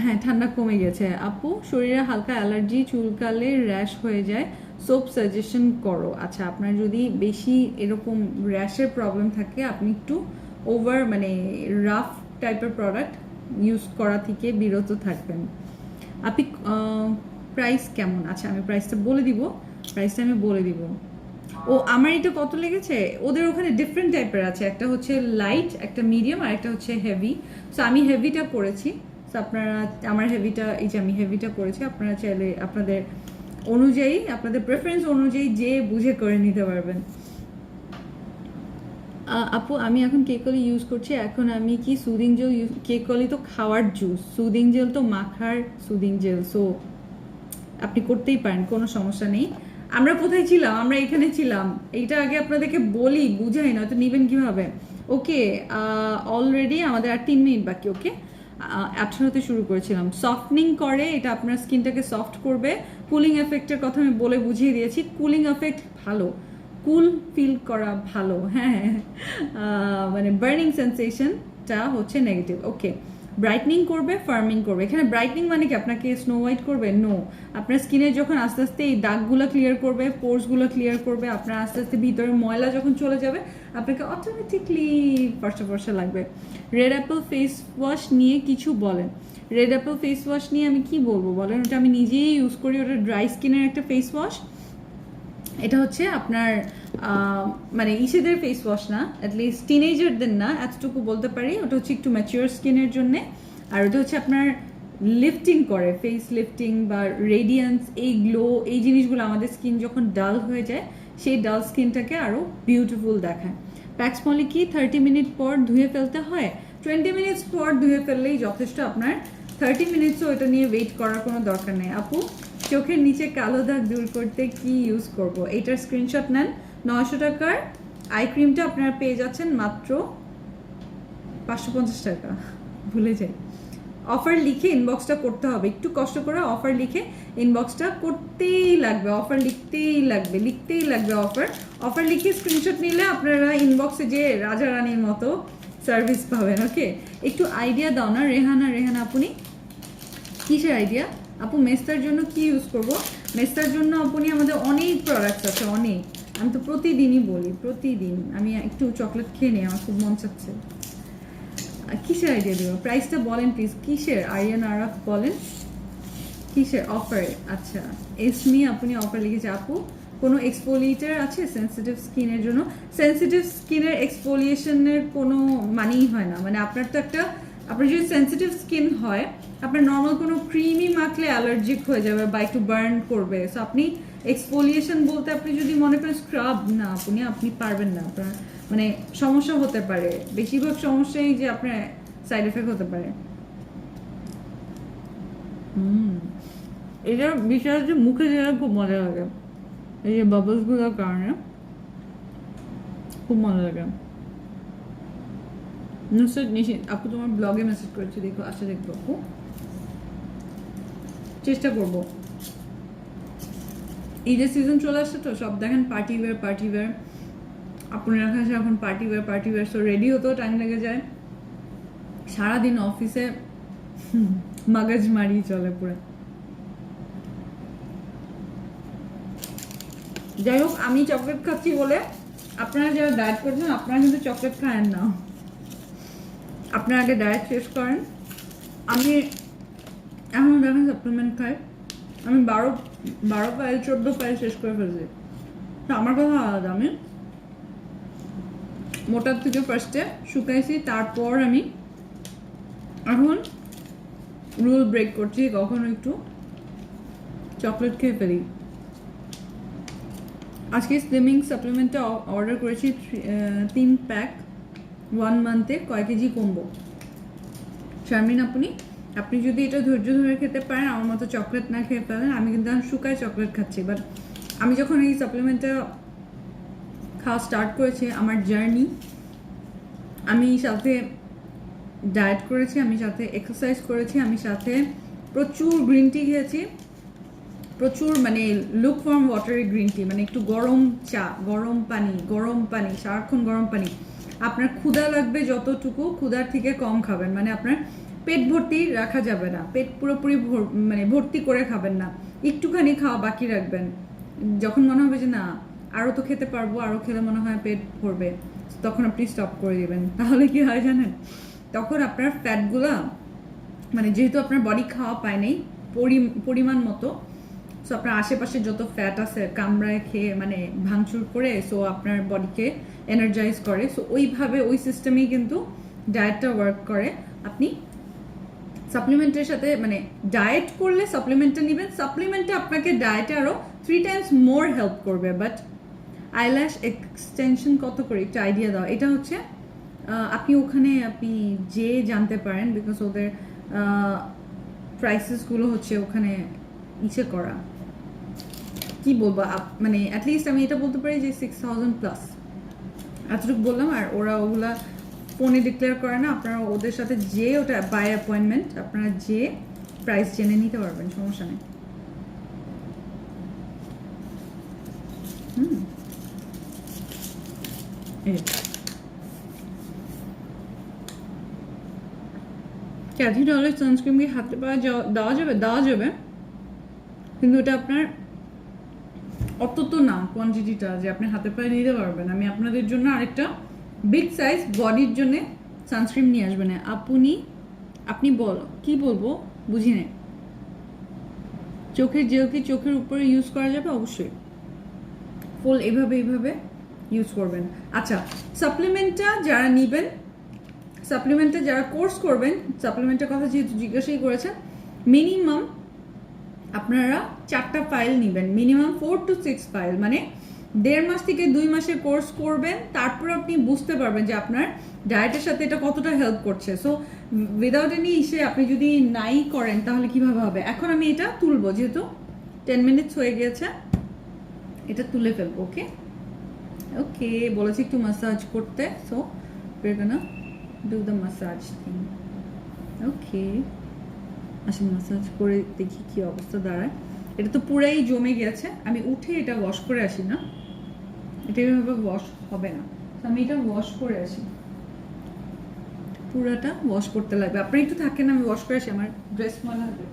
হ্যাঁ ঠান্ডা কমে গেছে। আপু শরীরে হালকা অ্যালার্জি, চুলকালে র্যাশ হয়ে যায়, সোপ সাজেশন করো। আচ্ছা, আপনার যদি বেশি এরকম র্যাশের প্রবলেম থাকে, আপনি একটু ওভার মানে রাফ টাইপের প্রোডাক্ট ইউজ করা থেকে বিরত থাকবেন। আপনি প্রাইস কেমন? আচ্ছা আমি প্রাইসটা বলে দিব। ও আমার এটা কত লেগেছে, ওদের ওখানে ডিফারেন্ট টাইপের আছে, একটা হচ্ছে লাইট, একটা মিডিয়াম, আর একটা হচ্ছে হেভি। সো আমি হেভিটা করেছি। সো আপনারা আমার হেভিটা, এই যে আমি হেভিটা করেছি, আপনারা চাইলে আপনাদের অনুযায়ী, আপনাদের প্রেফারেন্স অনুযায়ী যে বুঝে করে নিতে পারবেন। আপু আমি এখন কেকলি ইউজ করছি, এখন আমি কি সুদিং জেল ইউজ? কেকলি তো খাওয়ার জুস, সুদিং জেল তো মাখার সুদিং জেল। সো আপনি করতেই পারেন, কোনো সমস্যা নেই। আমরা কোথায় ছিলাম, আমরা এখানে ছিলাম, এইটা আগে আপনাদেরকে বলি, বুঝাই না তো নিবেন কিভাবে। ওকে, অলরেডি আমাদের আর 3 মিনিট বাকি। ওকে, 18তে শুরু করেছিলাম। সফটনিং করে, এটা আপনার স্কিনটাকে সফট করবে। কুলিং এফেক্টের কথা আমি বলে বুঝিয়ে দিয়েছি, কুলিং এফেক্ট ভালো, কুল ফিল করা ভালো, হ্যাঁ, মানে বার্নিং সেন্সেশনটা হচ্ছে নেগেটিভ। ওকে, ব্রাইটনিং করবে, ফার্মিং করবে। এখানে ব্রাইটনিং মানে কি আপনাকে স্নো হোয়াইট করবে? নো, আপনার স্কিনে যখন আস্তে আস্তে এই দাগগুলো ক্লিয়ার করবে, পোর্সগুলো ক্লিয়ার করবে, আপনার আস্তে আস্তে ভিতরে ময়লা যখন চলে যাবে আপনাকে অটোমেটিকলি ফর্সা ফর্সা লাগবে। রেড অ্যাপেল ফেস ওয়াশ নিয়ে কিছু বলেন। রেড অ্যাপেল ফেস ওয়াশ নিয়ে আমি কি বলবো বলেন, ওটা আমি নিজেই ইউজ করি, ওটা ড্রাই স্কিনের একটা ফেস ওয়াশ। এটা হচ্ছে আপনার মানে ইসেদের ফেস ওয়াশ না, অ্যাটলিস্ট টিনেজারদের না, এতটুকু বলতে পারি। ওটা হচ্ছে একটু ম্যাচিওর স্কিনের জন্য। আর ওটা হচ্ছে আপনার লিফটিং করে, ফেস লিফটিং বা রেডিয়েন্স, এই গ্লো, এই জিনিসগুলো আমাদের স্কিন যখন ডাল হয়ে যায় সেই ডাল স্কিনটাকে আরও বিউটিফুল দেখায়। প্যাক্স মলি কি 30 মিনিট পর ধুয়ে ফেলতে হয়? 20 মিনিটস পর ধুয়ে ফেললেই যথেষ্ট। আপনার 30 মিনিটসও এটা নিয়ে ওয়েট করার কোনো দরকার নেই। আপু, চোখের নিচে কালো দাগ দূর করতে কি ইউজ করব? এইটার স্ক্রিনশট নেন। 900 টাকার আই ক্রিমটা আপনারা পেয়ে যাচ্ছেন মাত্র 550 টাকা। ভুলে যাই, অফার লিখে ইনবক্সটা করতে হবে, একটু কষ্ট করে অফার লিখে ইনবক্সটা করতেই লাগবে, অফার লিখতেই লাগবে অফার। অফার লিখে স্ক্রিনশট নিলে আপনারা ইনবক্সে যে রাজা রানীর মতো সার্ভিস পাবেন। ওকে, একটু আইডিয়া দাও না রেহানা। আপনি কিসের আইডিয়া? আপু, মেস্তার জন্য কি ইউজ করব? মেস্তার জন্য আপনি আমাদের অনেক প্রোডাক্টস আছে, অনেক। আমি তো প্রতিদিনই বলি, প্রতিদিন আমি একটু চকলেট খেয়ে নিই, আমার খুব মন চাচ্ছে। কিসের আইডিয়া দেবো? প্রাইসটা বলেন প্লিজ। কিসের? আরিয়ান আরাফ বলেন কিসের অফার? আচ্ছা, এসমি আপনি অফার লিখেছে। আপু, কোনো এক্সফোলিয়েটার আছে সেন্সিটিভ স্কিনের জন্য? সেন্সিটিভ স্কিনের এক্সফোলিয়েশনের কোনো মানেই হয় না। মানে আপনার তো একটা, আপনার যদি সেন্সিটিভ স্কিন হয় আপনার নর্মাল কোনো ক্রিমই মাখলে অ্যালার্জিক হয়ে যাবে বা একটু বার্ন করবে। সো আপনি এক্সফোলিয়েশন বলতে আপনি যদি মনে করেন স্ক্রাব, না আপনি পারবেন না, আপনার মানে সমস্যা হতে পারে। বেশিরভাগ সমস্যাই যে আপনার সাইড এফেক্ট হতে পারে। এটা বিষয় হচ্ছে মুখে দিলে খুব মজা লাগে, এই যে বাবলসগুলোর কারণে খুব মজা লাগে। নুসরাত নিশিত আপু তোমার ব্লগে মেসেজ করেছি, দেখো, আচ্ছা দেখবো আপু, চেষ্টা করব। ঈদের সিজন চলে আসছে তো, সব দেখেন পার্টি ওয়্যার। আপনার কাছে এখন পার্টি ওয়্যার, সো রেডি হতেও টাইম লেগে যায়। সারাদিন অফিসে মাগাজ মারি চলে পুরো। যাই হোক, আমি চকলেট খাচ্ছি বলে আপনারা যারা ডায়েট করছেন আপনারা কিন্তু চকলেট খায়েন না, আপনারা আগে ডায়েট শেষ করেন। আমি এখন দেখেন সাপ্লিমেন্ট খাই, আমি 12 ফাইল 14 ফাইল শেষ করে ফেলছি। তো আমার কথা আলাদা, আমি মোটার থেকে ফার্স্টে শুকাইছি, তারপর আমি এখন রুল ব্রেক করছি, কখনো একটু চকলেট খেয়ে ফেলি। আজকে স্লিমিং সাপ্লিমেন্টটা অর্ডার করেছি 3 প্যাক, 1 মান্থে কয় কেজি কমবো। শারমিন আপনি যদি এটা ধৈর্য ধরে খেতে পারেন, আমার মতো চকলেট না খেয়ে ফেলেন। আমি কিন্তু এখন শুকায় চকলেট খাচ্ছি, বাট আমি যখন এই সাপ্লিমেন্টটা খাওয়া স্টার্ট করেছি, আমার জার্নি, আমি সাথে ডায়েট করেছি, আমি সাথে এক্সারসাইজ করেছি, আমি সাথে প্রচুর গ্রিন টি খেয়েছি, প্রচুর মানে look form watery green tea, মানে একটু গরম চা, গরম পানি, সারাক্ষণ গরম পানি। আপনার ক্ষুধা লাগবে যতটুকু, ক্ষুধার থেকে কম খাবেন, মানে আপনার পেট ভর্তি রাখা যাবে না, পেট পুরোপুরি মানে ভর্তি করে খাবেন না, একটুখানি খাওয়া বাকি রাখবেন। যখন মনে হবে যে না আরও তো খেতে পারবো, আরও খেলে মনে হয় পেট ভরবে, তখন আপনি স্টপ করে দিবেন। তাহলে কি হয় জানেন, তখন আপনার ফ্যাটগুলা, মানে যেহেতু আপনার বডি খাওয়া পায় নেই পরিমাণ মতো, সো আপনার আশেপাশে যত ফ্যাট আছে কামড়ায় খেয়ে মানে ভাঙচুর করে, সো আপনার বডিকে এনার্জাইজ করে। সো ওইভাবে ওই সিস্টেমেই কিন্তু ডায়েটটা ওয়ার্ক করে। আপনি সাপ্লিমেন্টের সাথে মানে ডায়েট করলে সাপ্লিমেন্টটা নেবেন, সাপ্লিমেন্টটা আপনাকে ডায়েটে আরও 3 টাইমস মোর হেল্প করবে। বাট আইল্যাশ এক্সটেনশন কত করে একটু আইডিয়া দাও। এটা হচ্ছে আপনি ওখানে আপনি যে জানতে পারেন, বিকজ ওদের প্রাইসেসগুলো হচ্ছে ওখানে ইচ্ছে করা। কি বলবো, মানে অ্যাটলিস্ট আমি এটা বলতে পারি যে 6000 প্লাস, এতটুকু বললাম। আর ওরা ওগুলা ফোনে ডিক্লেয়ার করে না, আপনারা ওদের সাথে যে ওটা বাই অ্যাপয়েন্টমেন্ট আপনারা যে প্রাইস জেনে নিতে পারবেন, সমস্যা নেই। ক্যাথি ডলের সানস্ক্রিন কি হাতে পাওয়া দেওয়া যাবে, কিন্তু এটা আপনার অত তো না কোয়ান্টিটিটা যে আপনি হাতে পায়ে নিতে পারবেন। আমি আপনাদের জন্য আরেকটা বিগ সাইজ বডির জন্য সানস্ক্রিন নিয়ে আসবেন। আপনি বলো কি বলবো বুঝি নেই। চোখের জেল কি চোখের উপরে ইউজ করা যাবে? অবশ্যই ফুল এইভাবে ইউজ করবেন। আচ্ছা, সাপ্লিমেন্টটা যারা নেবেন, সাপ্লিমেন্টে যারা কোর্স করবেন, সাপ্লিমেন্টের কথা যেহেতু জিজ্ঞাসাই করেছেন, মিনিমাম আপনারা 4টা ফাইল নেবেন, মিনিমাম 4 to 6 ফাইল, মানে 1.5 মাস থেকে 2 মাসের কোর্স করবেন, তারপর আপনি বুঝতে পারবেন যে আপনার ডায়েটের সাথে এটা কতটা হেল্প করছে। সো উইদাউট এনি ইসে আপনি যদি নাই করেন তাহলে কিভাবে হবে। এখন আমি এটা তুলবো, যেহেতু 10 মিনিটস হয়ে গিয়েছে, এটা তুলে ফেলবো। ওকে ওকে, বলেছি একটু মাসাজ করতে, so we're gonna do the massage thing. ওকে, আসলে মাসাজ করে দেখি কি অবস্থা দাঁড়ায়। এটা তো পুরাই জমে গেছে, আমি উঠে এটা ওয়াশ করে আসি না, এটা এভাবে ওয়াশ হবে না, আমি এটা ওয়াশ করে আসি, পুরাটা ওয়াশ করতে লাগবে। আপনি একটু থাকেন, আমি ওয়াশ করে আসি, আমার ড্রেস ময়লা হবে।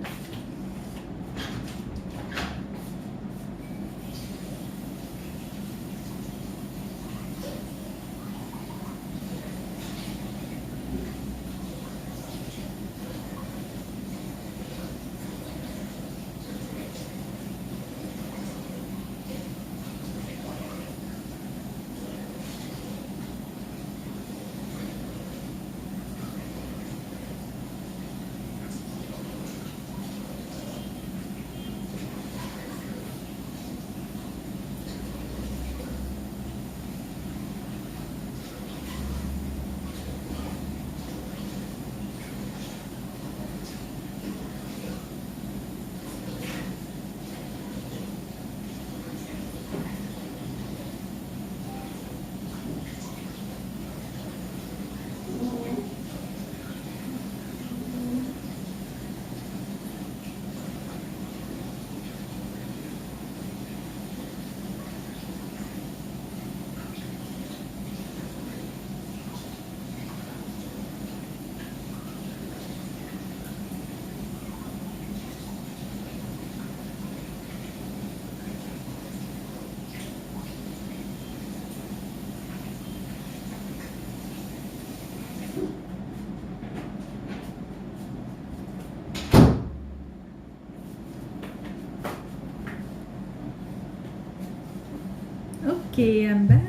ওকে, আই এম ব্যাক।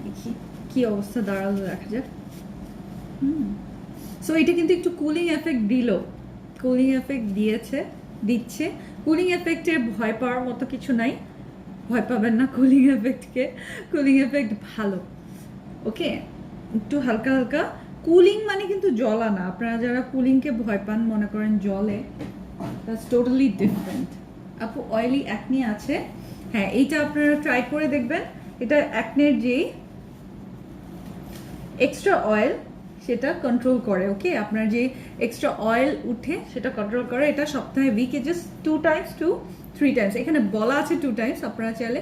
দেখি কি অবস্থা দাঁড়ালো, দেখা যাক। সো এটা কিন্তু একটু কুলিং এফেক্ট দিচ্ছে। কুলিং এফেক্টের ভয় পাওয়ার মতো কিছু নাই, ভয় পাবেন না কুলিং এফেক্টকে, কুলিং এফেক্ট ভালো। ওকে, একটু হালকা হালকা কুলিং, মানে কিন্তু জ্বলা না। আপনারা যারা কুলিংকে ভয় পান, মনে করেন জলে, দ্যাটস টোটালি ডিফারেন্ট। আপু অয়েলি অ্যাকনি আছে, হ্যাঁ এইটা আপনারা ট্রাই করে দেখবেন। এটা অ্যাকনের যেই এক্সট্রা অয়েল সেটা কন্ট্রোল করে। ওকে, আপনার যে এক্সট্রা অয়েল উঠে সেটা কন্ট্রোল করে। এটা সপ্তাহে উইকে জাস্ট 2 times to 3 times, এখানে বলা আছে 2 times, আপনারা চাইলে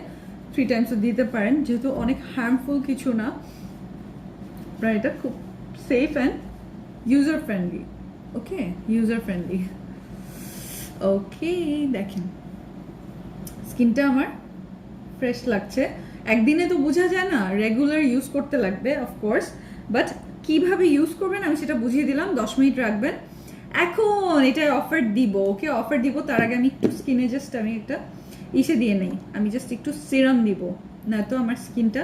3 times দিতে পারেন, যেহেতু অনেক হার্মফুল কিছু না। আপনার এটা খুব safe and user friendly. Okay, user friendly. Okay, দেখেন স্কিনটা আমার ফ্রেশ লাগছে। একদিনে তো বোঝা যায় না, রেগুলার ইউজ করতে লাগবে অফকোর্স, বাট কিভাবে ইউজ করবেন আমি সেটা বুঝিয়ে দিলাম। 10 মিনিট রাখবেন। এখন এটা অফার দিব, ওকে অফার দিব। তার আগে আমি একটু স্কিনে জাস্ট আমি একটা দিয়ে নেই, আমি জাস্ট একটু সিরাম দিব, না তো আমার স্কিনটা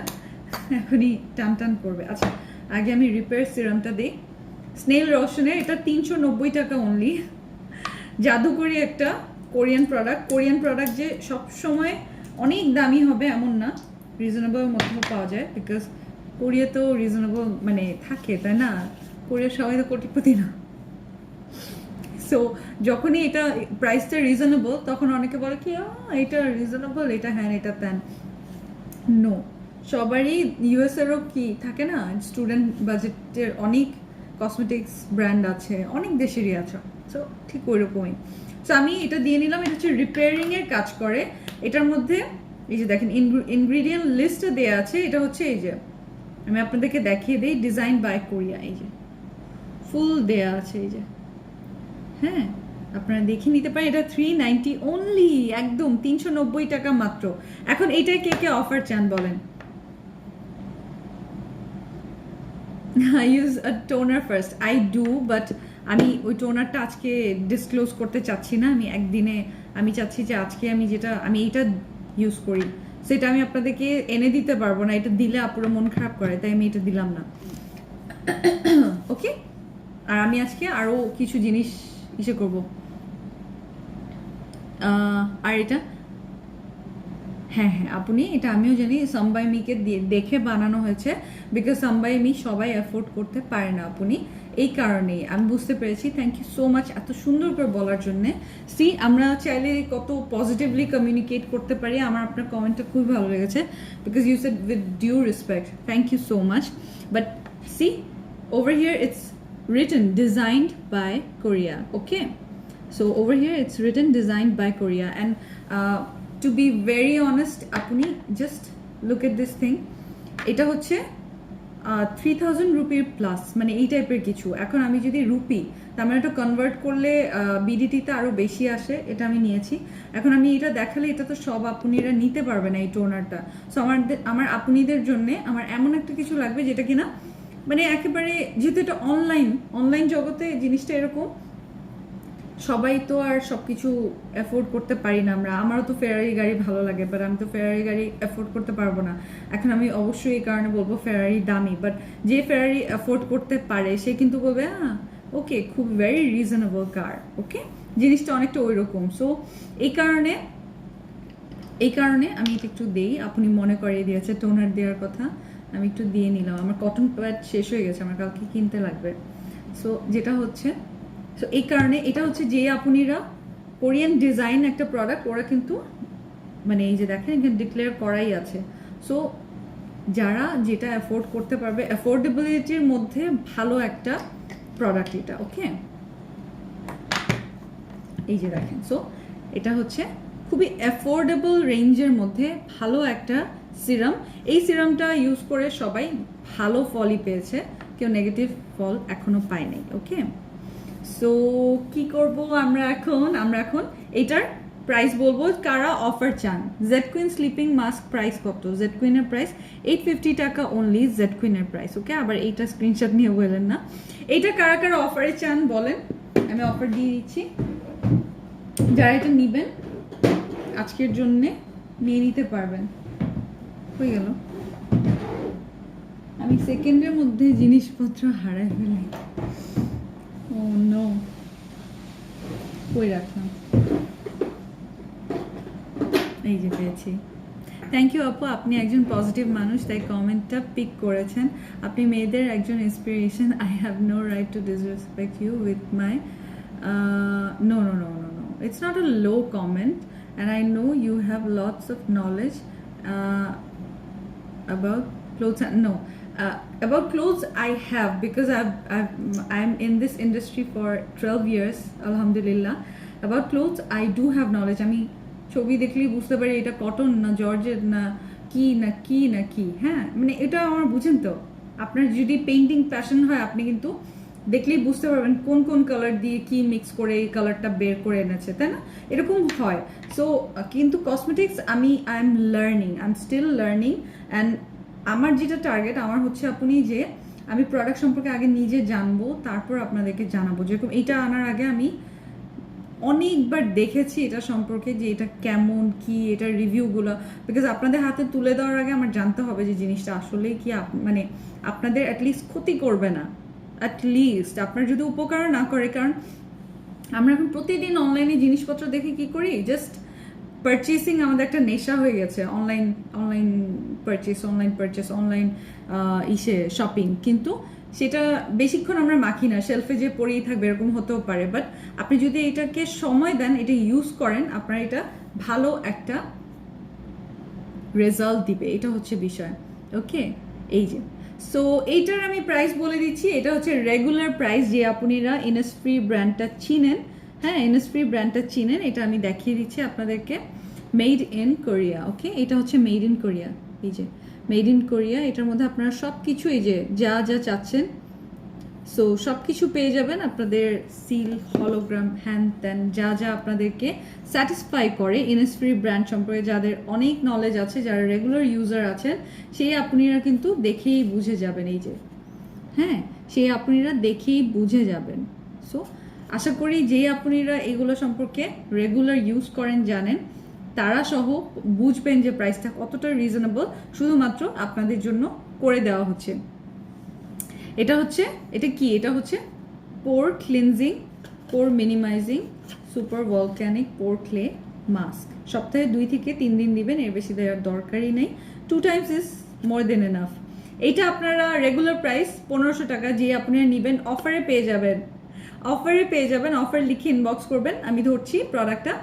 এখনই টান টান করবে। আচ্ছা, আগে আমি রিপেয়ার সিরামটা দিই, স্নেল রোশনের, এটা 390 টাকা অনলি। জাদুকরি একটা কোরিয়ান প্রোডাক্ট যে সব সময় অনেক দামি হবে এমন না, রিজনেবল মধ্যে পাওয়া যায়, বিকজ কোরিয়া তো রিজনেবল মানে থাকে, তাই না? কোরিয়ার সবাই তো কোটিপতি না। সো যখনই এটা প্রাইসটা রিজনেবল তখন অনেকে বলে কি এটা রিজনেবল, এটা হ্যাঁ এটা তেন। নো, সবারই ইউএসএরও কি থাকে না, স্টুডেন্ট বাজেটের অনেক কসমেটিক্স ব্র্যান্ড আছে, অনেক দেশেরই আছে। সো ঠিক ওইরকমই। সো আমি এটা দিয়ে নিলাম, এটা হচ্ছে রিপেয়ারিংয়ের কাজ করে। এটার মধ্যে এই যে দেখেন ইনগ্রিডিয়েন্ট লিস্টে দেওয়া আছে। এটা হচ্ছে এই যে আমি আপনাদেরকে দেখিয়ে দিই, ডিজাইন বাই কোরিয়া, এই যে ফুল দেয়া আছে এই যে, হ্যাঁ আপনারা দেখে নিতে পারেন। এটা 390 অনলি, একদম 390 টাকা মাত্র। এখন এইটাই কে কে অফার চান বলেন? I use a toner first. I do, but আমি ওই টোনারটা আজকে ডিসক্লোজ করতে চাচ্ছি না। আমি একদিনে আমি চাচ্ছি যে আজকে আমি যেটা আমি এইটা ইউজ করি সেটা আমি আপনাদেরকে এনে দিতে পারবো না, এটা দিলে আপুরো মন খারাপ করে, তাই আমি এটা দিলাম না। ওকে, আর আমি আজকে আরো কিছু জিনিস ইসে করবো। আর এটা হ্যাঁ হ্যাঁ আপনি, এটা আমিও জানি সাম্বাই মিকে দেখে বানানো হয়েছে, বিকজ সাম্বাই মি সবাই অ্যাফোর্ড করতে পারে না আপনি, এই কারণেই আমি বুঝতে পেরেছি। থ্যাংক ইউ সো মাচ এত সুন্দর করে বলার জন্যে। সি আমরা চাইলে কত পজিটিভলি কমিউনিকেট করতে পারি। আমার আপনার কমেন্টটা খুবই ভালো লেগেছে, because you said with due respect, thank you so much. But see over here it's written designed by Korea, okay? So over here it's written designed by Korea, and to be very honest apuni just look at this thing, এটা হচ্ছে 3000 রুপির plus, মানে এই টাইপের কিছু। এখন আমি যদি rupee তার মানে এটা কনভার্ট করলে বিডিটিতে আরো বেশি আসে, এটা আমি নিয়েছি। এখন আমি এটা দেখালে এটা তো সব আপুনিরা নিতে পারবে না এই টোনারটা। সো আমার আপুনিদের জন্য আমার এমন একটা কিছু লাগবে যেটা কিনা মানে একেবারে, যেহেতু এটা অনলাইন জগতে জিনিসটা এরকম, সবাই তো আর সবকিছু অ্যাফোর্ড করতে পারি না আমরা। আমারও তো ফেরারি গাড়ি ভালো লাগে, বাট আমি তো ফেরারি গাড়ি অ্যাফোর্ড করতে পারবো না। এখন আমি অবশ্যই এই কারণে বলবো ফেরারি দামি, বাট যে ফেরারি অ্যাফোর্ড করতে পারে সে কিন্তু বলবে ওকে খুব ভেরি রিজনেবল কার, ওকে জিনিসটা অনেকটা ওই রকম। সো এই কারণে আমি এটা একটু দেই, আপনি মনে করিয়ে দিয়েছে টোনার দেওয়ার কথা, আমি একটু দিয়ে নিলাম। আমার কটন প্যাড শেষ হয়ে গেছে, আমার কালকে কিনতে লাগবে। সো যেটা হচ্ছে, সো এই কারণে এটা হচ্ছে যে আপুনিরা কোরিয়ান ডিজাইন একটা প্রোডাক্ট, ওরা কিন্তু মানে এই যে দেখেন এখানে ডিক্লেয়ার করাই আছে। সো যারা যেটা অ্যাফোর্ড করতে পারবে, অ্যাফোর্ডেবিলিটির মধ্যে ভালো একটা প্রোডাক্ট এটা, ওকে এই যে দেখেন। সো এটা হচ্ছে খুবই অ্যাফোর্ডেবল রেঞ্জের মধ্যে ভালো একটা সিরাম। এই সিরামটা ইউজ করে সবাই ভালো ফলই পেয়েছে, কেউ নেগেটিভ ফল এখনো পায় নাই, ওকে। সো কি করব আমরা এখন এটার প্রাইস বলবো, কারা অফার চান। Z queen sleeping mask price কত? জেড কুইনের প্রাইস 850 টাকা অনলি, জেড কুইনের প্রাইস, ওকে। আবার এইটা স্ক্রিনশট নিয়ে বললেন না। এইটা কারা কারা অফারে চান বলেন, আমি অফার দিয়ে দিচ্ছি। যারা এটা নিবেন আজকের জন্যে নিয়ে নিতে পারবেন। হয়ে গেল, আমি সেকেন্ডের মধ্যে জিনিসপত্র হারাই ফেলি। ও নো, কই রাখলাম, এই যে পেয়েছি। থ্যাংক ইউ আপু, আপনি একজন পজিটিভ মানুষ তাই কমেন্টটা পিক করেছেন। আপনি মেয়েদের একজন inspiration. I have no right to disrespect you with my no no no no no, it's not a low comment, and I know you have lots of knowledge about clothes. No, about clothes I have, because I'm in this industry for 12 years, alhamdulillah. About clothes I do have knowledge. আমি ছবি দেখলেই বুঝতে পারি এটা cotton না georgette না কি, হ্যাঁ মানে এটা আমার বুঝেন তো। আপনার যদি পেইন্টিং প্যাশন হয় আপনি কিন্তু দেখলেই বুঝতে পারবেন কোন কোন কালার দিয়ে কি মিক্স করে এই কালারটা বের করে এনেছে, তাই না? এরকম হয়। সো কিন্তু cosmetics I am still learning, and আমার যেটা টার্গেট আমার হচ্ছে আপনি যে আমি প্রোডাক্ট সম্পর্কে আগে নিজে জানবো, তারপর আপনাদেরকে জানাবো। যেরকম এটা আনার আগে আমি অনেকবার দেখেছি এটা সম্পর্কে যে এটা কেমন কি, এটার রিভিউগুলো, বিকজ আপনাদের হাতে তুলে দেওয়ার আগে আমার জানতে হবে যে জিনিসটা আসলেই কি মানে আপনাদের অ্যাটলিস্ট ক্ষতি করবে না, অ্যাটলিস্ট আপনার যদি উপকার না করে। কারণ আমরা এখন প্রতিদিন অনলাইনে জিনিসপত্র দেখে কি করি, জাস্ট পারচেসিং আমাদের একটা নেশা হয়ে গেছে, অনলাইন পারচেস অনলাইন শপিং। কিন্তু সেটা বেশিক্ষণ আমরা মাখি না, শেলফে যে পড়েই থাকবে এরকম হতেও পারে, বাট আপনি যদি এটাকে সময় দেন, এটা ইউজ করেন, আপনার এটা ভালো একটা রেজাল্ট দিবে, এটা হচ্ছে বিষয়। ওকে, এই যে সো এইটার আমি প্রাইস বলে দিচ্ছি। এটা হচ্ছে রেগুলার প্রাইস, যে আপনারা ইনস্ফ্রি ব্র্যান্ডটা চিনেন, হ্যাঁ ইনস্ফ্রি ব্র্যান্ডটা চিনেন, এটা আমি দেখিয়ে দিচ্ছি আপনাদেরকে। মেড ইন কোরিয়া, ওকে, এটা হচ্ছে মেড ইন কোরিয়া, এই যে মেড ইন কোরিয়া। এটার মধ্যে আপনারা সব কিছু এই যে যা যা চাচ্ছেন সো সব কিছু পেয়ে যাবেন, আপনাদের সিল, হলোগ্রাম, হ্যান ত্যান যা যা আপনাদেরকে স্যাটিসফাই করে ইনস্ফ্রি ব্র্যান্ড সম্পর্কে যাদের অনেক নলেজ আছে, যারা রেগুলার ইউজার আছেন, সেই আপনারা কিন্তু দেখেই বুঝে যাবেন, এই যে হ্যাঁ সেই আপনারা দেখেই বুঝে যাবেন। সো আশা করি যে আপনারা এগুলো সম্পর্কে রেগুলার ইউজ করেন, জানেন, তারা সহ বুঝবেন যে প্রাইসটা কতটা রিজনেবল, শুধুমাত্র আপনাদের জন্য করে দেওয়া হচ্ছে। এটা হচ্ছে, এটা কি, এটা হচ্ছে pore cleansing, pore minimizing super volcanic pore clay mask. সপ্তাহে 2 থেকে 3 দিন দিবেন, এর বেশি দেওয়ার দরকারই নেই। 2 Times is more than enough. এইটা আপনারা রেগুলার প্রাইস 1500 টাকা, যে আপনারা নেবেন অফারে পেয়ে যাবেন, অফারে পেয়ে যাবেন। অফার লিখে ইনবক্স করবেন, আমি ধরছি প্রোডাক্টটা,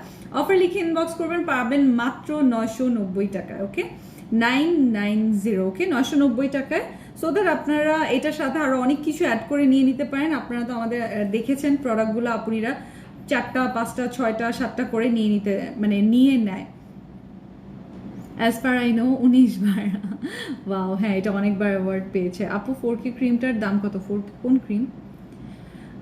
অফার লিখে ইনবক্স করবেন, পাবেন মাত্র 990 টাকায়। ওকে, 990, ওকে, 990 টাকায়। সো দ্যাট আপনারা এটার সাথে আরো অনেক কিছু অ্যাড করে নিয়ে নিতে পারেন। আপনারা তো আমাদের দেখেছেন প্রোডাক্টগুলো, আপনারা 4টা 5টা 6টা 7টা করে নিয়ে নিতে, মানে নিয়ে নেয়। As per I know 19 bar. Wow, হ্যাঁ এটা অনেকবার অ্যাওয়ার্ড পেয়েছে। আপু 4K ক্রিমটার দাম কত? 4K কোন ক্রিম?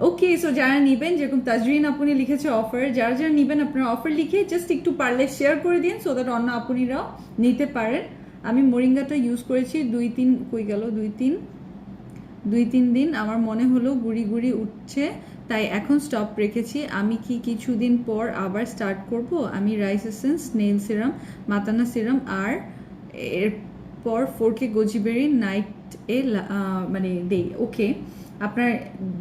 ওকে, সো যারা নেবেন, যেরকম তাজরিন আপনি লিখেছে অফার, যারা যারা নেবেন আপনারা অফার লিখে জাস্ট একটু পারলে শেয়ার করে দিন, সো দ্যাট অন্য আপুনিরাও নিতে পারেন। আমি মোরিঙ্গাটা ইউজ করেছি 2-3 কই গেল 2-3 দিন, আমার মনে হলো গুড়ি গুড়ি উঠছে, তাই এখন স্টপ রেখেছি। আমি কি কিছুদিন পর আবার স্টার্ট করব? আমি রাইস এসেন্স, নেইল সিরাম, মাতানা সিরাম আর এরপর 4K গোজিবেরি নাইট এ মানে দেই। ওকে, আপনার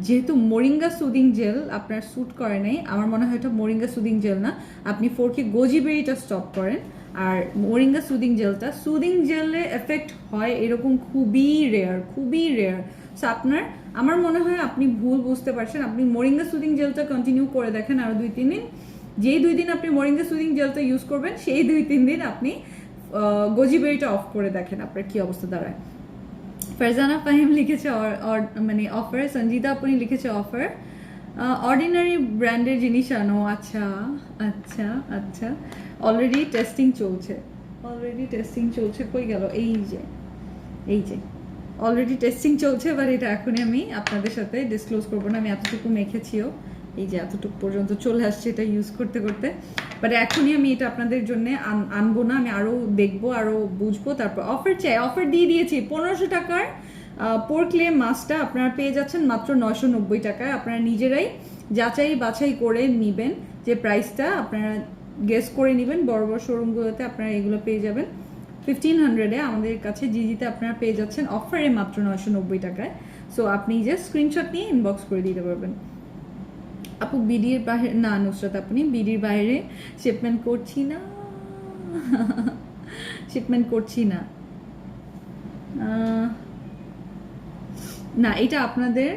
যেহেতু মোরিঙ্গা সুদিং জেল আপনার স্যুট করে নাই, আমার মনে হয় এটা মোরিঙ্গা সুদিং জেল না, আপনি 4K গোজিবেরিটা স্টপ করেন। আর মোরিঙ্গা সুদিং জেলটা, সুদিং জেলে এফেক্ট হয় এরকম খুবই রেয়ার, খুবই রেয়ার। সো আপনার, আমার মনে হয় আপনি ভুল বুঝতে পারছেন। আপনি মোরিঙ্গা সুদিং জেলটা কন্টিনিউ করে দেখেন আরও 2-3 দিন। যেই 2 দিন আপনি মোরিঙ্গা সুদিং জেলটা ইউজ করবেন, সেই 2-3 দিন আপনি গোজিবেরিটা অফ করে দেখেন আপনার কি অবস্থা দাঁড়ায়। ফারজানা ফাহিম লিখেছে মানে অফার, সঞ্জিতা আপনি লিখেছে অফার, অর্ডিনারি ব্র্যান্ডের জিনিস আনো। আচ্ছা আচ্ছা আচ্ছা, অলরেডি টেস্টিং চলছে, অলরেডি টেস্টিং চলছে, কই গেল, এই যে এই যে অলরেডি টেস্টিং চলছে, এবার এটা এখনই আমি আপনাদের সাথে ডিসক্লোজ করবো না। আমি এতটুকু মেখেছিও, এই যে এতটুকু পর্যন্ত চলে আসছে এটা ইউজ করতে করতে, বাট এখনই আমি এটা আপনাদের জন্য আনবো না, আমি আরও দেখবো, আরও বুঝবো, তারপর অফার চাই। অফার দিয়ে দিয়েছি 1500 টাকার পোর ক্লে মাস্কটা আপনারা পেয়ে যাচ্ছেন মাত্র 990 টাকায়। আপনারা নিজেরাই যাচাই বাছাই করে নেবেন যে প্রাইসটা, আপনারা গেস করে নেবেন। বড় বড় শোরুমগুলোতে আপনারা এগুলো পেয়ে যাবেন 1500-এ, আমাদের কাছে জিজিতে আপনারা পেয়ে যাচ্ছেন অফারে মাত্র 990 টাকায়। সো আপনি যে স্ক্রিনশট নিয়ে ইনবক্স করে দিতে পারবেন। আপু বিডির বাইরে না, নুসরাত আপনি বিডির বাইরে শিপমেন্ট করছি না, শিপমেন্ট করছি না। না, এটা আপনাদের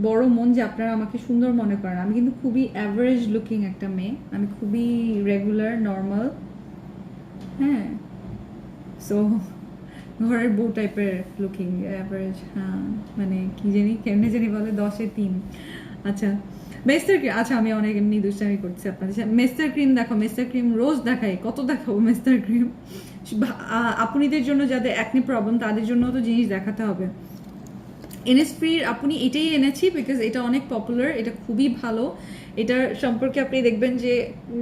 বড় মন যে আপনারা আমাকে সুন্দর মনে করেন। আমি কিন্তু খুবই অ্যাভারেজ লুকিং একটা মেয়ে, আমি খুবই রেগুলার নর্মাল, হ্যাঁ। সো ঘরের বউ টাইপের লুকিং, অ্যাভারেজ, হ্যাঁ, মানে কি জানি কেমনে জানি বলে 10-এ 3। আচ্ছা, মেস্টার ক্রিম, আচ্ছা আমি অনেক এমনি দুষ্টামি করছি আপনাদের সাথে। মেস্টার ক্রিম দেখো, মেস্টার ক্রিম রোজ দেখাই, কত দেখাবো মেস্টার ক্রিম। আপনাদের জন্য যাদের অ্যাকনি প্রবলেম তাদের জন্য তো জিনিস দেখাতে হবে। ইনস্প্রির আপনি এটাই এনেছি বিকজ এটা অনেক পপুলার, এটা খুবই ভালো। এটার সম্পর্কে আপনি দেখবেন যে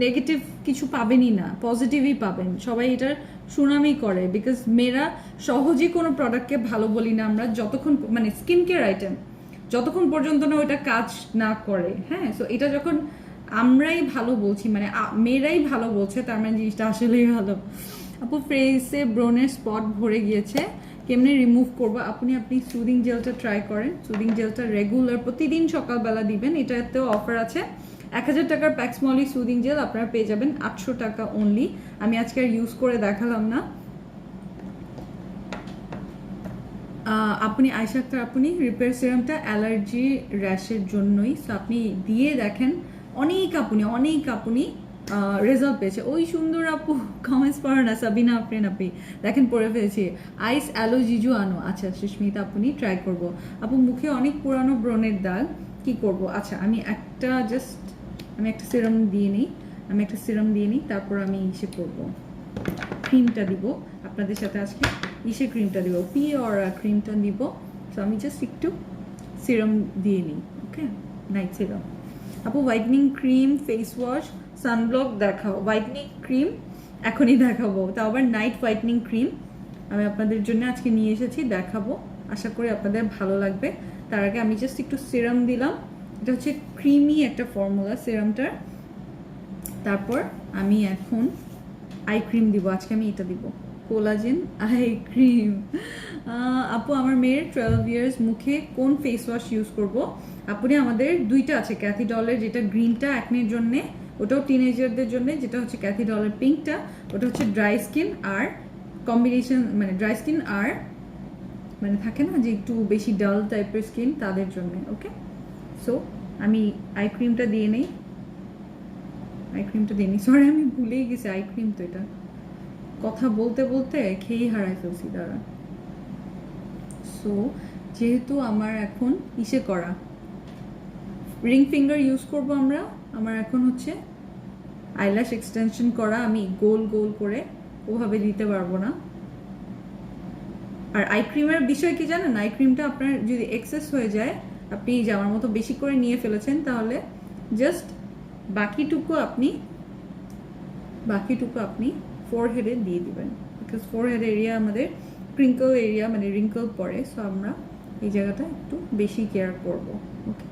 নেগেটিভ কিছু পাবেনই না, পজিটিভই পাবেন। সবাই এটার সুনামই করে বিকজ মেয়েরা সহজেই কোনো প্রোডাক্টকে ভালো বলি না আমরা, যতক্ষণ মানে স্কিন কেয়ার আইটেম যতক্ষণ পর্যন্ত না ওটা কাজ না করে, হ্যাঁ। সো এটা যখন আমরাই ভালো বলছি, মানে মেয়েরাই ভালো বলছে, তার মানে জিনিসটা আসলেই ভালো। আপু ফেসে ব্রনের স্পট ভরে গিয়েছে, কেমনে রিমুভ করবো? আপনি সুদিং জেলটা ট্রাই করেন। সুদিং জেলটা রেগুলার প্রতিদিন সকালবেলা দিবেন। এটাতেও অফার আছে, 1000 টাকার প্যাক্সমলি সুদিং জেল আপনারা পেয়ে যাবেন 800 টাকা অনলি। আমি আজকে আর ইউজ করে দেখালাম না। আপনি আয়শা আক্তার আপনি রিপেয়ার সিরামটা অ্যালার্জি র্যাশের জন্যই, সো আপনি দিয়ে দেখেন অনেক আপনি রেজাল্ট পেয়েছে। ওই সুন্দর আপু কমেন্টস পড়ো না, সাবিনা আফরিন আপনি দেখেন পড়ে ফেলেছি। আইস অ্যালো জিজু আনো, আচ্ছা সুস্মিতা আপনি ট্রাই করব। আপু মুখে অনেক পুরানো ব্রণের দাগ, কি করব? আচ্ছা আমি একটা সিরাম দিয়ে নিই, তারপর আমি ইসে করবো, ক্রিমটা দিব আপনাদের সাথে আজকে। ক্রিমটা দিব, পিওরা ক্রিমটা দিব। সো আমি জাস্ট একটু সিরাম দিয়ে নিই, ওকে, নাইট সিরাম। আপু whitening cream, face wash, sunblock দেখাও। হোয়াইটনিং ক্রিম এখনই দেখাবো, তাও আবার নাইট হোয়াইটনিং ক্রিম আমি আপনাদের জন্য আজকে নিয়ে এসেছি, দেখাবো। আশা করি আপনাদের ভালো লাগবে। তার আগে আমি জাস্ট একটু সিরাম দিলাম, এটা হচ্ছে ক্রিমি একটা ফর্মুলা সিরামটার। তারপর আমি এখন আই ক্রিম দিব, আজকে আমি এটা দিব, কোলাজেন আই ক্রিম। আপু আমার মেয়ের 12 ইয়ার্স, মুখে কোন ফেস ওয়াশ ইউজ করব? আপনি আমাদের দুইটা আছে, ক্যাথিডলের যেটা গ্রিনটা অ্যাকনের জন্য, ওটাও টিনেজারদের জন্য, যেটা হচ্ছে ক্যাথিডলের পিঙ্কটা, ওটা হচ্ছে ড্রাই স্কিন আর কম্বিনেশন, মানে ড্রাই স্কিন আর মানে থাকে না যে একটু বেশি ডাল টাইপের স্কিন, তাদের জন্য। ওকে, সো আমি আই ক্রিমটা দিয়ে নিই, সরি আমি ভুলেই গেছি আই ক্রিম, তো এটা কথা বলতে বলতে খেয়েই হারাই ফেলছি তারা। সো যেহেতু আমার এখন ইসে করা রিং ফিঙ্গার ইউজ করব আমরা, আমার এখন হচ্ছে আইল্যাশ এক্সটেনশন করা, আমি গোল গোল করে ওভাবে দিতে পারবো না। আর আই ক্রিমের বিষয় কি জানেন, আই ক্রিমটা আপনার যদি এক্সেস হয়ে যায়, আপনি যে আমার মতো বেশি করে নিয়ে ফেলেছেন, তাহলে জাস্ট বাকিটুকু আপনি ফোরহেডে দিয়ে দিবেন, বিকজ ফোরহেড এরিয়া আমাদের ক্রিঙ্কল এরিয়া, মানে রিঙ্কল পড়ে। সো আমরা এই জায়গাটা একটু বেশি কেয়ার করব, ওকে,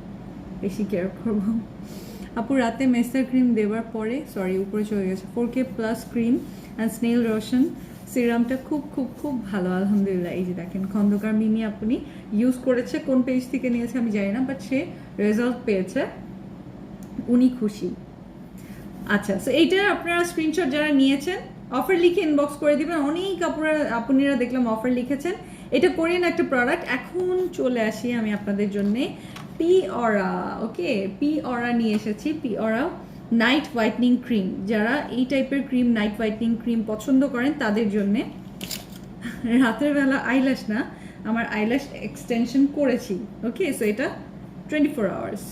আপু রাতে মেসার ক্রিম দেওয়ার পরে, সরি উপরে চলে গেছে, 4K plus cream and snail lotion সিরামটা খুব খুব খুব ভালো, আলহামদুলিল্লাহ। এই যে দেখেন খন্দকার মিমি আপনি ইউজ করেছে, কোন পেজ থেকে নিয়েছে আমি জানি না, বাট সে রেজাল্ট পেয়েছে, উনি খুশি। আচ্ছা, সো এইটা আপনারা স্ক্রিনশট যারা নিয়েছেন অফার লিখে ইনবক্স করে দিবেন। অনেক আপনারা দেখলাম অফার লিখেছেন। এটা কোরিয়ান একটা প্রোডাক্ট। এখন চলে আসি আমি আপনাদের জন্য পিওরা, ওকে, পিওরা নিয়ে এসেছি, পিওরা নাইট হোয়াইটনিং ক্রিম। যারা এই টাইপের ক্রিম, নাইট হোয়াইটনিং ক্রিম পছন্দ করেন তাদের জন্যে। রাতের বেলা আইল্যাশ না, আমার আইল্যাশ এক্সটেনশন করেছি, ওকে। সো এটা 24 আওয়ার্স।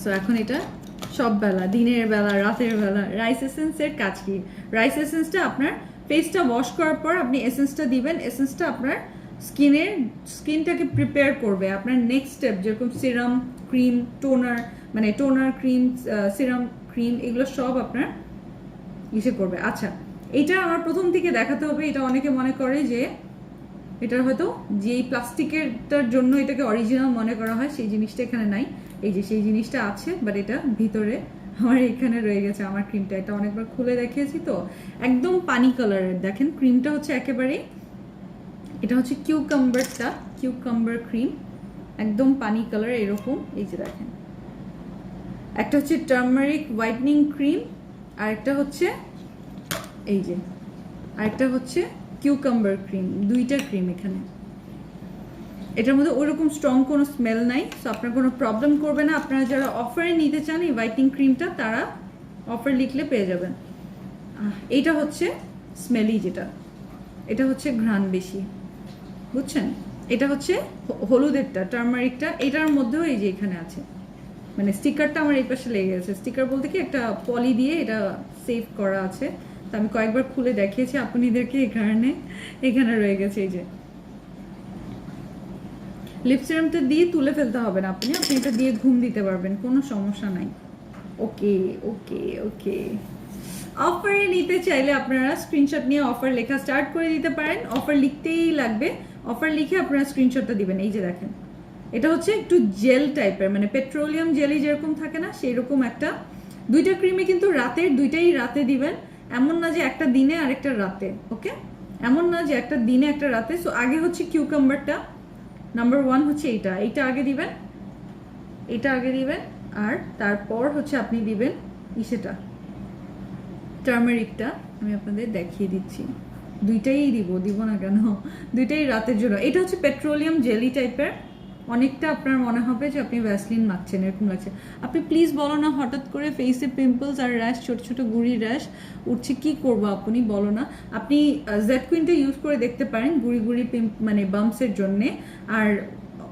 সো এখন এটা সব বেলা, দিনের বেলা, রাতের বেলা। রাইস এসেন্সের কাজ কি? রাইস এসেন্সটা আপনার ফেসটা ওয়াশ করার পর আপনি এসেন্সটা দিবেন। এসেন্সটা আপনার স্কিনটাকে প্রিপেয়ার করবে আপনার নেক্সট স্টেপ, যেরকম serum, cream, toner cream, serum, cream, এগুলো সব আপনার ইসে করবে। আচ্ছা, এটা আমার প্রথম থেকে দেখাতে হবে। এটা অনেকে মনে করে যে এটা হয়তো যে প্লাস্টিকেরটার জন্য এটাকে অরিজিনাল মনে করা হয়, সেই জিনিসটা এখানে নাই। এই যে সেই জিনিসটা আছে, বাট এটা ভিতরে আমার এখানে রয়ে গেছে আমার ক্রিমটা। এটা অনেকবার খুলে দেখিয়েছি, তো একদম পানি কালারের। দেখেন ক্রিমটা হচ্ছে একেবারে, এটা হচ্ছে কিউকাম্বার ক্রিম, একদম পানি কালার এরকম। এই যে দেখেন, একটা হচ্ছে টার্মারিক হোয়াইটনিং ক্রিম, আর একটা হচ্ছে এই যে, আরেকটা হচ্ছে কিউকাম্বার ক্রিম। দুইটা ক্রিম এখানে। এটার মধ্যে ওইরকম স্ট্রং কোনো স্মেল নাই, সো আপনার কোনো প্রবলেম করবে না। আপনারা যারা অফারে নিতে চান এই হোয়াইটনিং ক্রিমটা, তারা অফার লিখলে পেয়ে যাবেন। এইটা হচ্ছে স্মেলি, যেটা এটা হচ্ছে ঘ্রাণ বেশি, বুঝছেন। এটা হচ্ছে হলুদেরটা, টার্মারিকটা। এটার মধ্যেও এই যে এখানে আছে, মানে স্টিকারটা আমার এই পাশে লেগে গেছে। স্টিকার বলতে কি, একটা পলি দিয়ে এটা সেভ করা আছে। তো আমি কয়েকবার খুলে দেখিয়েছি আপনাদেরকে, এই কারণে এখানে রয়ে গেছে। এই যে লিপ সিরামটা দিয়ে তুলে ফেলতে হবে না, আপনি এটা দিয়ে ঘুম দিতে পারবেন, কোনো সমস্যা নাই। ওকে, অফারে নিতে চাইলে আপনারা স্ক্রিনশট নিয়ে অফার লেখা স্টার্ট করে দিতে পারেন। অফার লিখতেই লাগবে, অফার লিখে আপনারা স্ক্রিনশটটা দিবেন। এই যে দেখেন, এটা হচ্ছে একটু জেল টাইপের, মানে পেট্রোলিয়াম জেলি যেরকম থাকে না, সেই রকম একটা। দুইটা ক্রিমে কিন্তু দুইটাই রাতে দিবেন, এমন না যে একটা দিনে আরেকটা রাতে, ওকে, এমন না যে একটা দিনে একটা রাতে। সো আগে হচ্ছে কিউকাম্বারটা, নাম্বার 1 হচ্ছে এইটা আগে দিবেন, আর তারপর হচ্ছে আপনি দিবেন সেটা টার্মারিকটা। আমি আপনাদের দেখিয়ে দিচ্ছি, দুইটাই দিব না কেন, দুইটাই রাতের জন্য। এটা হচ্ছে পেট্রোলিয়াম জেলি টাইপের, অনেকটা আপনার মনে হবে যে আপনি ভ্যাসলিন মাখছেন এরকম লাগছে। আপনি প্লিজ বলো না হঠাৎ করে ফেসে পিম্পলস আর র্যাশ, ছোট ছোট গুড়ি র্যাশ উঠছে, কি করবো আপনি বলো না। আপনি জেড কুইনটা ইউজ করে দেখতে পারেন গুড়ি গুড়ি মানে বাম্পসের জন্যে। আর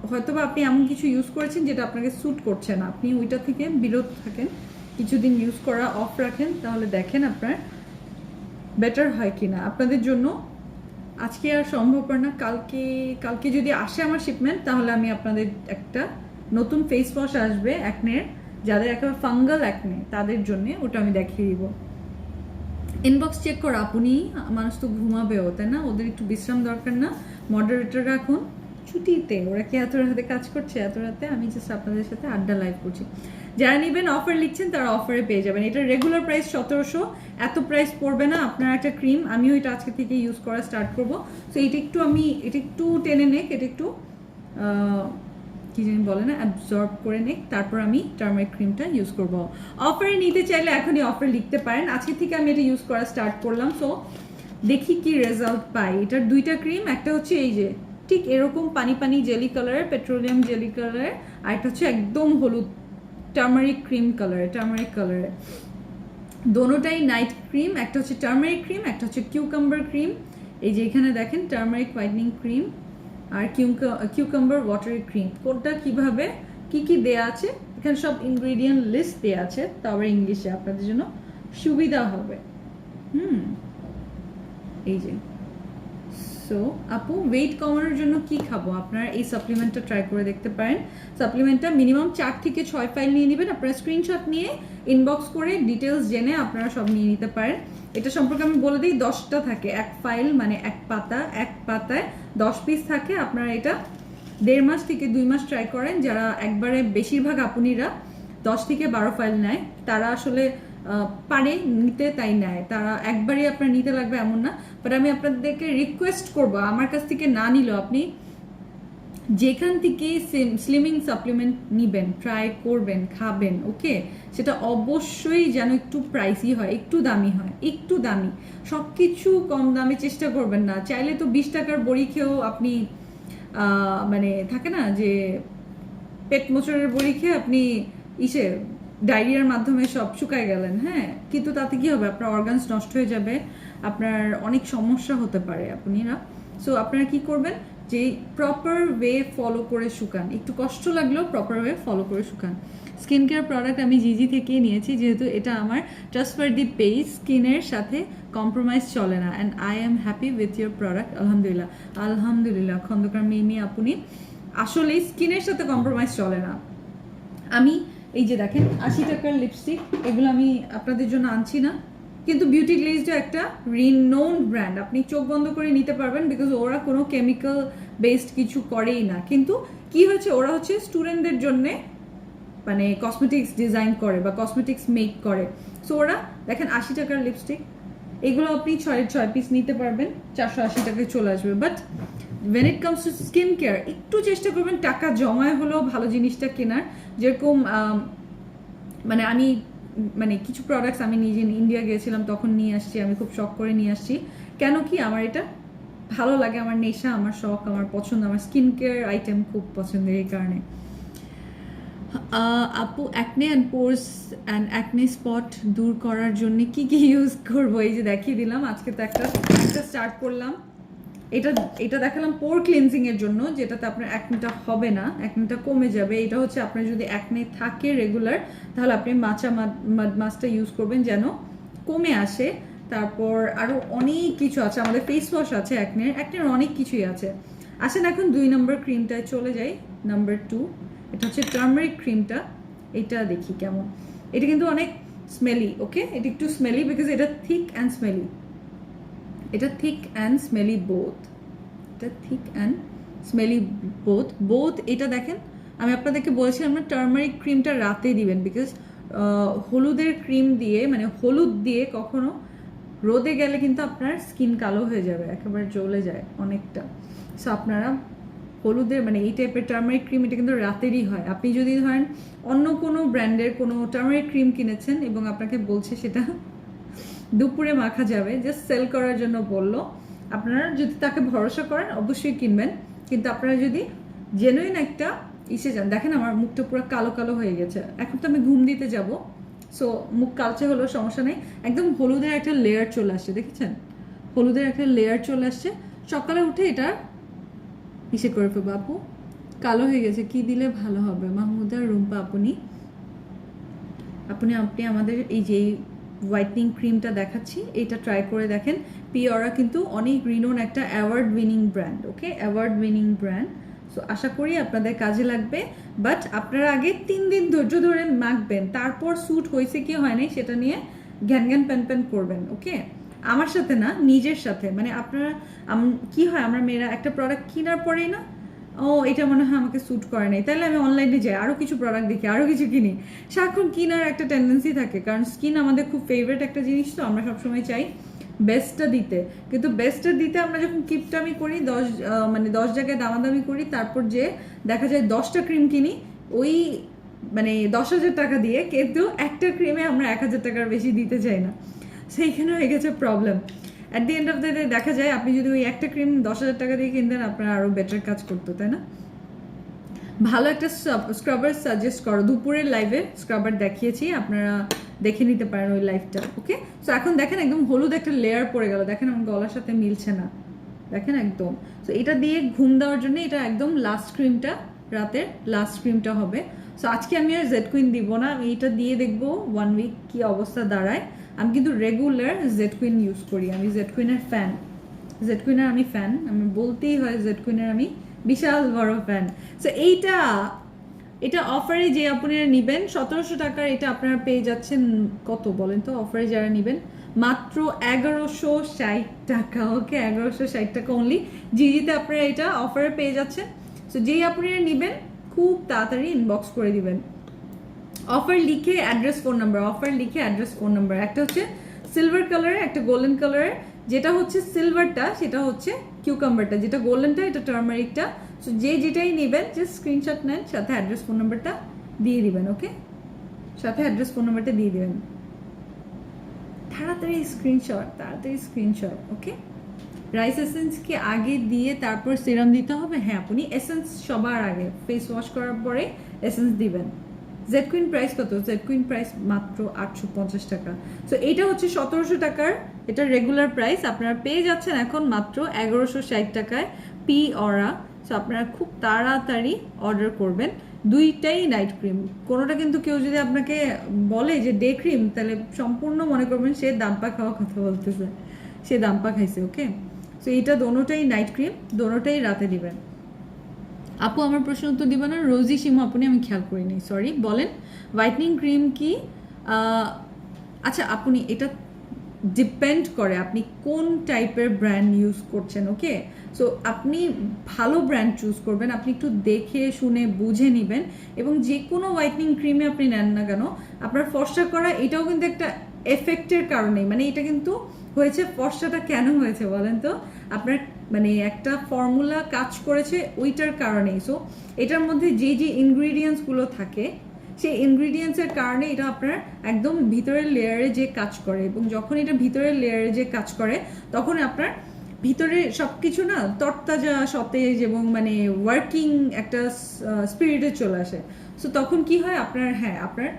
হয়তোবা আপনি এমন কিছু ইউজ করেছেন যেটা আপনাকে স্যুট করছে না, আপনি ওইটা থেকে বিরত থাকেন, কিছুদিন ইউজ করা অফ রাখেন, তাহলে দেখেন আপনার বেটার হয় কিনা। আপনাদের জন্য আজকে আর সম্ভব না, কালকে যদি আসে আমার শিপমেন্ট, তাহলে আমি আপনাদের একটা নতুন ফেস ওয়াশ আসবে অ্যাকনের, যাদের একেবারে ফাঙ্গাল অ্যাকনে তাদের জন্য, ওটা আমি দেখিয়ে দিব। ইনবক্স চেক করো আপনি, মানুষ তো ঘুমাবেও তাই না, ওদের একটু বিশ্রাম দরকার না। মডারেটররা এখন ছুটিতে, ওরা কি এত রাতে কাজ করছে? এত রাতে আমি জাস্ট আপনাদের সাথে আড্ডা লাইভ করছি। যারা নেবেন অফার লিখছেন তারা অফারে পেয়ে যাবেন। এটা রেগুলার প্রাইস 1700, এত প্রাইস পড়বে না। আপনার একটা ক্রিম, আমিও এটা আজকে থেকে ইউজ করা স্টার্ট করবো। সো এটা একটু টেনে নেক, এটা একটু কি জানি বলে না, অ্যাবজর্ব করে নেক, তারপর আমি টার্মারিক ক্রিমটা ইউজ করব। অফারে নিতে চাইলে এখনই অফার লিখতে পারেন। আজকে থেকে আমি এটা ইউজ করা স্টার্ট করলাম, সো দেখি কি রেজাল্ট পাই। এটার দুইটা ক্রিম, একটা হচ্ছে এই যে ঠিক এরকম পানি পানি জেলি কালারের, পেট্রোলিয়াম জেলি কালারের, আর একটা হচ্ছে একদম হলুদ টার্মারিক ক্রিম কালারের, টার্মারিক কালারের। দোনোটাই নাইট ক্রিম, একটা হচ্ছে টার্মারিক ক্রিম, একটা হচ্ছে কিউকাম্বার ক্রিম। এই যে এখানে দেখেন টার্মারিক হোয়াইটনিং ক্রিম আর কিউকাম্বার ওয়াটারি ক্রিম। কোনটা কিভাবে কি কি দেয়া আছে এখানে সব ইনগ্রেডিয়েন্ট লিস্ট দেয়া আছে, তবে ইংলিশে আপনাদের জন্য সুবিধা হবে। এই যে সো আপু ওয়েট কমানোর জন্য কি খাবো? আপনারা এই সাপ্লিমেন্টটা ট্রাই করে দেখতে পারেন। সাপ্লিমেন্টটা মিনিমাম 4 থেকে 6 ফাইল নিয়ে নেবেন। আপনারা স্ক্রিনশট নিয়ে ইনবক্স করে ডিটেলস জেনে আপনারা সব নিয়ে নিতে পারেন। এটা সম্পর্কে আমি বলে দিই, 10টা থাকে এক ফাইল, মানে এক পাতায় 10 পিস থাকে। আপনারা এটা 1.5 মাস থেকে 2 মাস ট্রাই করেন। যারা একবারে বেশিরভাগ আপুনিরা 10 থেকে 12 ফাইল নেয়, তারা আসলে পারে নিতে, তাই নেয়। তারা একবারই আপনার নিতে লাগবে এমন না। বাট আমি আপনাদেরকে রিকোয়েস্ট করব, আমার কাছ থেকে না নিলেও আপনি যেখান থেকে স্লিমিং সাপ্লিমেন্ট নিবেন, ট্রাই করবেন, খাবেন, ওকে, সেটা অবশ্যই যেন একটু প্রাইসি হয়, একটু দামি হয়, একটু দামি। সব কিছু কম দামে চেষ্টা করবেন না। চাইলে তো 20 টাকার বড়ি খেয়েও আপনি মানে থাকে না যে পেট মোচড়ের বড়ি খেয়ে আপনি ডায়রিয়ার মাধ্যমে সব শুকায় গেলেন, হ্যাঁ, কিন্তু তাতে কি হবে? আপনার অর্গানস নষ্ট হয়ে যাবে, আপনার অনেক সমস্যা হতে পারে আপনারা। সো আপনারা কি করবেন, যে প্রপার ওয়ে ফলো করে শুকান, একটু কষ্ট লাগলেও প্রপার ওয়ে ফলো করে শুকান। স্কিন কেয়ার প্রোডাক্ট আমি জিজি থেকেই নিয়েছি, যেহেতু এটা আমার ট্রাস্টওয়ার্দি পেজ, স্কিনের সাথে কম্প্রোমাইজ চলে না, and I am happy with your product. আলহামদুলিল্লাহ খন্দকার মিমি আপনি আসলেই স্কিনের সাথে কম্প্রোমাইজ চলে না। আমি এই যে দেখেন 80 টাকার লিপস্টিক, এগুলো আমি আপনাদের জন্য আনছি না, কিন্তু বিউটি গ্লেজড একটা রিনোনড ব্র্যান্ড, আপনি চোখ বন্ধ করে নিতে পারবেন, বিকজ ওরা কোনো কেমিক্যাল বেসড কিছু করেই না। কিন্তু কি হয়েছে, ওরা হচ্ছে স্টুডেন্টদের জন্যে মানে কসমেটিক্স ডিজাইন করে বা কসমেটিক্স মেক করে। সো ওরা দেখেন 80 টাকার লিপস্টিক, এগুলো আপনি 6 পিস নিতে পারবেন, 480 টাকায় চলে আসবে। But when it comes to skin care একটু চেষ্টা করবেন টাকা জমায় হলেও ভালো জিনিসটা কেনার। যেরকম মানে আমি কিছু প্রোডাক্টস আমি নিজে ইন্ডিয়া গিয়েছিলাম তখন নিয়ে আসছি, আমি খুব শখ করে নিয়ে আসছি। কেন কি, আমার এটা ভালো লাগে, আমার নেশা, আমার শখ, আমার পছন্দ, আমার স্কিন কেয়ার আইটেম খুব পছন্দের, এই কারণে। আপু acne and পোরস and acne spot দূর করার জন্য কি কি ইউজ করবো? এই যে দেখিয়ে দিলাম, আজকে তো একটা স্টার্ট করলাম। এটা দেখালাম পোর ক্লিনজিং এর জন্য, যেটাতে আপনার অ্যাকনেটা হবে না, অ্যাকনেটা কমে যাবে। এটা হচ্ছে আপনার যদি অ্যাকনে থাকে রেগুলার, তাহলে আপনি মাচা মাড মাস্কটা ইউজ করবেন যেন কমে আসে। তারপর আরও অনেক কিছু আছে, আমাদের ফেস ওয়াশ আছে অ্যাকনের অনেক কিছুই আছে। আসেন এখন 2 নম্বর ক্রিমটায় চলে যাই, নাম্বার 2। এটা হচ্ছে টার্মারিক ক্রিমটা, এটা দেখি কেমন। এটা কিন্তু অনেক স্মেলি, ওকে, এটা একটু স্মেলি বিকজ এটা থিক অ্যান্ড স্মেলি, এটা থিক অ্যান্ড স্মেলি বোথ, এটা থিক অ্যান্ড স্মেলি বোথ। এটা দেখেন, আমি আপনাদেরকে বলেছিলাম না টার্মারিক ক্রিমটা রাতে দিবেন, বিকজ হলুদের ক্রিম দিয়ে মানে হলুদ দিয়ে কখনো রোদে গেলে কিন্তু আপনার স্কিন কালো হয়ে যাবে, একেবারে জ্বলে যায় অনেকটা। সো আপনারা হলুদের এই টাইপের টার্মারিক ক্রিম এটা কিন্তু রাতেরই হয়। আপনি যদি ধরেন অন্য কোনো ব্র্যান্ডের কোনো টার্মারিক ক্রিম কিনেছেন এবং আপনাকে বলছে সেটা দুপুরে মাখা যাবে, জাস্ট সেল করার জন্য বললো, আপনারা যদি তাকে ভরসা করেন অবশ্যই কিনবেন, কিন্তু আপনারা যদি জেনুইন একটা ইসে যান, দেখেন আমার মুখটা পুরো কালো কালো হয়ে গেছে, এখন তো আমি ঘুম দিতে যাব, সো মুখ কালচে হলো সমস্যা নেই, একদম হলুদের একটা লেয়ার চলে আসছে, দেখেছেন হলুদের একটা লেয়ার চলে আসছে। সকালে উঠে এটা ইসে করে ফেলবো। আপু কালো হয়ে গেছে, কি দিলে ভালো হবে? মাহমুদা রুম্পা, আপনি আপনি আমাদের এই যে হোয়াইটনিং ক্রিমটা দেখাচ্ছি, এটা ট্রাই করে দেখেন। পিওরা কিন্তু অনেক রিনোন একটা অ্যাওয়ার্ড উইনিং ব্র্যান্ড, ওকে, অ্যাওয়ার্ড উইনিং ব্র্যান্ড। সো আশা করি আপনাদের কাজে লাগবে, বাট আপনারা আগে 3 দিন ধৈর্য ধরে মাখবেন, তারপর স্যুট হয়েছে কি হয় নাই সেটা নিয়ে জ্ঞান জ্ঞান প্যান প্যান করবেন, ওকে। আমার সাথে না, নিজের সাথে, মানে আপনারা কি হয় আমরা মেয়েরা একটা প্রোডাক্ট কেনার পরেই না, ও এটা মনে হয় আমাকে স্যুট করে নাই, তাহলে আমি অনলাইনে যাই আরও কিছু প্রোডাক্ট দেখি, আরও কিছু কিনি, সারাক্ষণ কেনার একটা টেন্ডেন্সি থাকে, কারণ স্কিন আমাদের খুব ফেভারিট একটা জিনিস, তো আমরা সবসময় চাই বেস্টটা দিতে, কিন্তু বেস্টটা দিতে আমরা যখন কিপটামি করি 10 জায়গায় দামাদামি করি, তারপর যে দেখা যায় 10টা ক্রিম কিনি ওই মানে 10,000 টাকা দিয়ে, কিন্তু একটা ক্রিমে আমরা 1,000 টাকার বেশি দিতে চাই না, সেইখানে হয়ে গেছে problem. At the end of the day দেখা যায় আপনি যদি ওই একটা ক্রিম 10,000 টাকা দিয়ে কিনতেন, আপনার আরও বেটার কাজ করতো, তাই না? ভালো একটা স্ক্রাবার সাজেস্ট করো, দুপুরের লাইভে স্ক্রাবার দেখিয়েছি, আপনারা দেখে নিতে পারেন ওই লাইভটা, ওকে। সো এখন দেখেন একদম হলুদ একটা লেয়ার পড়ে গেল, দেখেন আমার গলার সাথে মিলছে না, দেখেন একদম। সো এটা দিয়ে ঘুম দেওয়ার জন্য এটা একদম লাস্ট ক্রিমটা, রাতের লাস্ট ক্রিমটা হবে। সো আজকে আমি আর জেড কুইন দিব না, আমি এটা দিয়ে দেখবো 1 উইক কি অবস্থা দাঁড়ায়। আমি কিন্তু রেগুলার জেড কুইন ইউজ করি, আমি জেড কুইনের ফ্যান, জেড কুইনের আমি ফ্যান, আমি বলতেই হয় জেড কুইনের আমি বিশাল বড় ফ্যান। সো এটা অফারে যে আপনারা নেবেন 1700 টাকার, এটা আপনারা পেয়ে যাচ্ছেন কত বলেন তো? অফারে যারা নেবেন মাত্র 1160 টাকা, ওকে, 1160 টাকা অনলি। জিজিতে আপনারা এটা অফারে পেয়ে যাচ্ছেন। সো যেই আপনারা নেবেন খুব তাড়াতাড়ি ইনবক্স করে দিবেন, অফার লিখে অ্যাড্রেস ফোন নাম্বার, অফার লিখে অ্যাড্রেস ফোন নাম্বার। একটা হচ্ছে সিলভার কালারের, একটা গোল্ডেন কালারের, যেটা হচ্ছে সিলভারটা সেটা হচ্ছে কিউকাম্বারটা, যেটা গোল্ডেনটা এটা টার্মারিকটা। সো যেটাই নেবেন জাস্ট স্ক্রিনশট নেন, সাথে অ্যাড্রেস ফোন নাম্বারটা দিয়ে দিবেন, ওকে, সাথে অ্যাড্রেস ফোন নাম্বারটা দিয়ে দিবেন, তাড়াতাড়ি স্ক্রিনশট, ওকে। রাইস এসেন্স কি আগে দিয়ে তারপর সিরাম দিতে হবে? হ্যাঁ, আপনি এসেন্স সবার আগে ফেস ওয়াশ করার পরে এসেন্স দিবেন। জেড কুইন প্রাইস কত? জেড কুইন প্রাইস মাত্র 850 টাকা। সো এটা হচ্ছে 1700 টাকার, এটা রেগুলার প্রাইস, আপনারা পেয়ে যাচ্ছেন এখন মাত্র 1160 টাকায় পি অরা। সো আপনারা খুব তাড়াতাড়ি অর্ডার করবেন। দুইটাই নাইট ক্রিম, কোনোটা কিন্তু কেউ যদি আপনাকে বলে যে ডে ক্রিম, তাহলে সম্পূর্ণ মনে করবেন সে দাম্পা খাওয়া কথা বলতেছে, সে দাম্পা খাইছে, ওকে। সো এটা দোনোটাই নাইট ক্রিম, দোনোটাই রাতে দিবেন। আপু আমার প্রশ্ন উত্তর দিবেন না, রোজি সীমা আপনি, আমি খেয়াল করিনি, সরি, বলেন। হোয়াইটনিং ক্রিম কি? আচ্ছা আপনি, এটা ডিপেন্ড করে আপনি কোন টাইপের ব্র্যান্ড ইউজ করছেন, ওকে। সো আপনি ভালো ব্র্যান্ড চুজ করবেন, আপনি একটু দেখে শুনে বুঝে নেবেন, এবং যে কোনো হোয়াইটনিং ক্রিমে আপনি নেন না কেন, আপনার ফর্সা করা এটাও কিন্তু একটা এফেক্টের কারণেই, মানে এটা কিন্তু হয়েছে, ফর্সাটা কেন হয়েছে বলেন তো? আপনার মানে একটা ফর্মুলা কাজ করেছে ওইটার কারণেই। সো এটার মধ্যে যে ইনগ্রিডিয়েন্টসগুলো থাকে, সেই ইনগ্রিডিয়েন্টসের কারণে এটা আপনার একদম ভিতরের লেয়ারে যে কাজ করে, এবং যখন এটা ভিতরের লেয়ারে যে কাজ করে তখন আপনার ভিতরে সব কিছু না তরতাজা, সতেজ এবং মানে ওয়ার্কিং একটা স্পিরিটে চলে আসে। সো তখন কি হয় আপনার, হ্যাঁ আপনার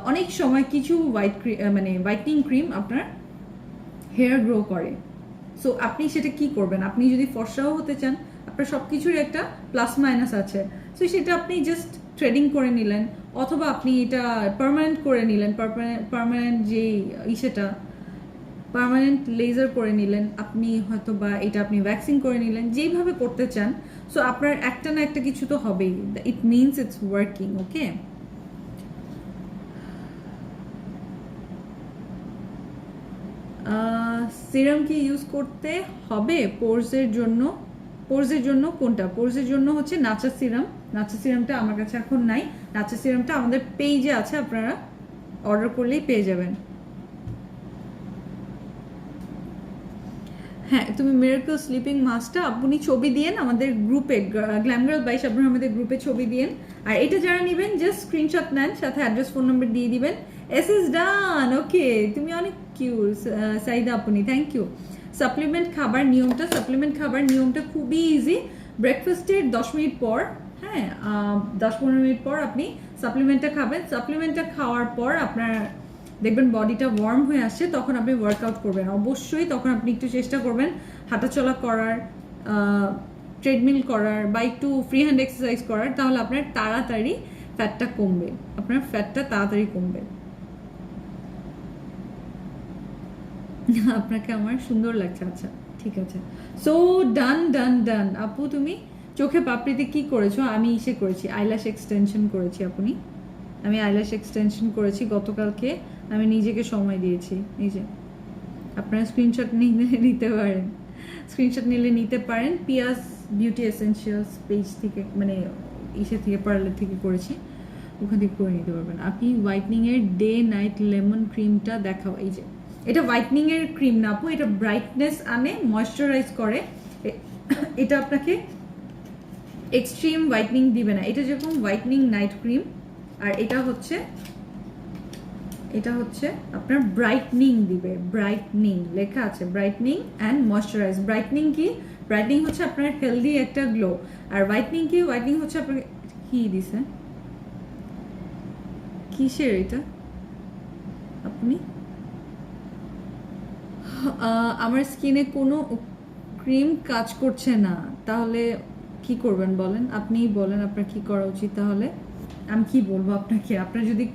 অনেক সময় কিছু মানে হোয়াইটনিং ক্রিম আপনার হেয়ার গ্রো করে। সো আপনি সেটা কি করবেন? আপনি যদি ফর্সাও হতে চান, আপনার সব কিছুর একটা প্লাস মাইনাস আছে, সো সেটা আপনি জাস্ট ট্রেডিং করে নিলেন, অথবা আপনি এটা পার্মানেন্ট করে নিলেন, পার্মানেন্ট যে সেটা পার্মানেন্ট লেজার করে নিলেন আপনি, হয়তো বা এটা আপনি ভ্যাকসিন করে নিলেন, যেইভাবে করতে চান। সো আপনার একটা না একটা কিছু তো হবেই, it means it's working, okay. Serum কি ইউজ করতে হবে পোরসের জন্য? পোরসের জন্য কোনটা? পোরসের জন্য হচ্ছে নাচা সিরাম, নাচা সিরামটা আমার কাছে এখন নাই, নাচা সিরামটা আমাদের পেজে আছে, আপনারা অর্ডার করলেই পেয়ে যাবেন। হ্যাঁ, তুমি মিরাকল স্লিপিং মাস্কটা আপনি ছবি দিয়েন আমাদের গ্রুপে, গ্ল্যামগার্ল 22 আপনারা আমাদের গ্রুপে ছবি দিয়েন, আর এটা যারা নেবেন জাস্ট স্ক্রিনশট নেন, সাথে অ্যাড্রেস ফোন নাম্বার দিয়ে দিবেন। এস ইজ ডান, ওকে, তুমি অনেক কিউট সাইদা আপনি, থ্যাংক ইউ। সাপ্লিমেন্ট খাবার নিয়মটা খুবই ইজি। ব্রেকফাস্টের 10 মিনিট পর, হ্যাঁ 10-15 মিনিট পর আপনি সাপ্লিমেন্টটা খাবেন। সাপ্লিমেন্টটা খাওয়ার পর আপনার দেখবেন বডিটা ওয়ার্ম হয়ে আসছে, তখন আপনি ওয়ার্কআউট করবেন। অবশ্যই তখন আপনি একটু চেষ্টা করবেন হাঁটাচলা করার, ট্রেডমিল করার বা একটু ফ্রি হ্যান্ড এক্সারসাইজ করার, তাহলে আপনার তাড়াতাড়ি ফ্যাটটা কমবে, আপনার ফ্যাটটা তাড়াতাড়ি কমবে। আপনাকে আমার সুন্দর লাগছে, আচ্ছা ঠিক আছে। সো ডান আপু, তুমি চোখে পাপড়িতে কি করেছো? আমি ইসে করেছি, আইল্যাশ এক্সটেনশন করেছি। আমি আইল্যাশ এক্সটেনশন করেছি গতকালকে, আমি নিজেকে সময় দিয়েছি। এই যে আপনারা স্ক্রিনশট নিতে পারেন, স্ক্রিনশট নিলে নিতে পারেন। পিয়াস বিউটি এসেনশিয়ালস পেজ থেকে, মানে ইসে থেকে, পার্লার থেকে করেছি, ওখান থেকে করে নিতে পারবেন। আপনি হোয়াইটনিংয়ের ডে নাইট লেমন ক্রিমটা দেখাও। এই যে এটা হোয়াইটনিংয়ের ক্রিম না আপু, এটা ব্রাইটনেস আনে, ময়শ্চারাইজ করে। এটা আপনাকে এক্সট্রিম হোয়াইটনিং দিবে না, এটা যেরকম হোয়াইটনিং নাইট ক্রিম। আর এটা হচ্ছে আপনার ব্রাইটনিং দিবে, ব্রাইটনিং লেখা আছে, ব্রাইটনিং অ্যান্ড ময়শ্চারাইজ। ব্রাইটনিং কি? ব্রাইটনিং হচ্ছে আপনার হেলদি একটা গ্লো। আর হোয়াইটনিং কি? হোয়াইটনিং হচ্ছে আপনার কি দিছে, কিসের এটা আপনি? আমার স্কিনে কোনো ক্রিম কাজ করছে না, তাহলে কি করবেন বলেন? আপনিই বলেন আপনার কি করা উচিত। তাহলে আমি কি বলবো আপনাকে? আপনার যদি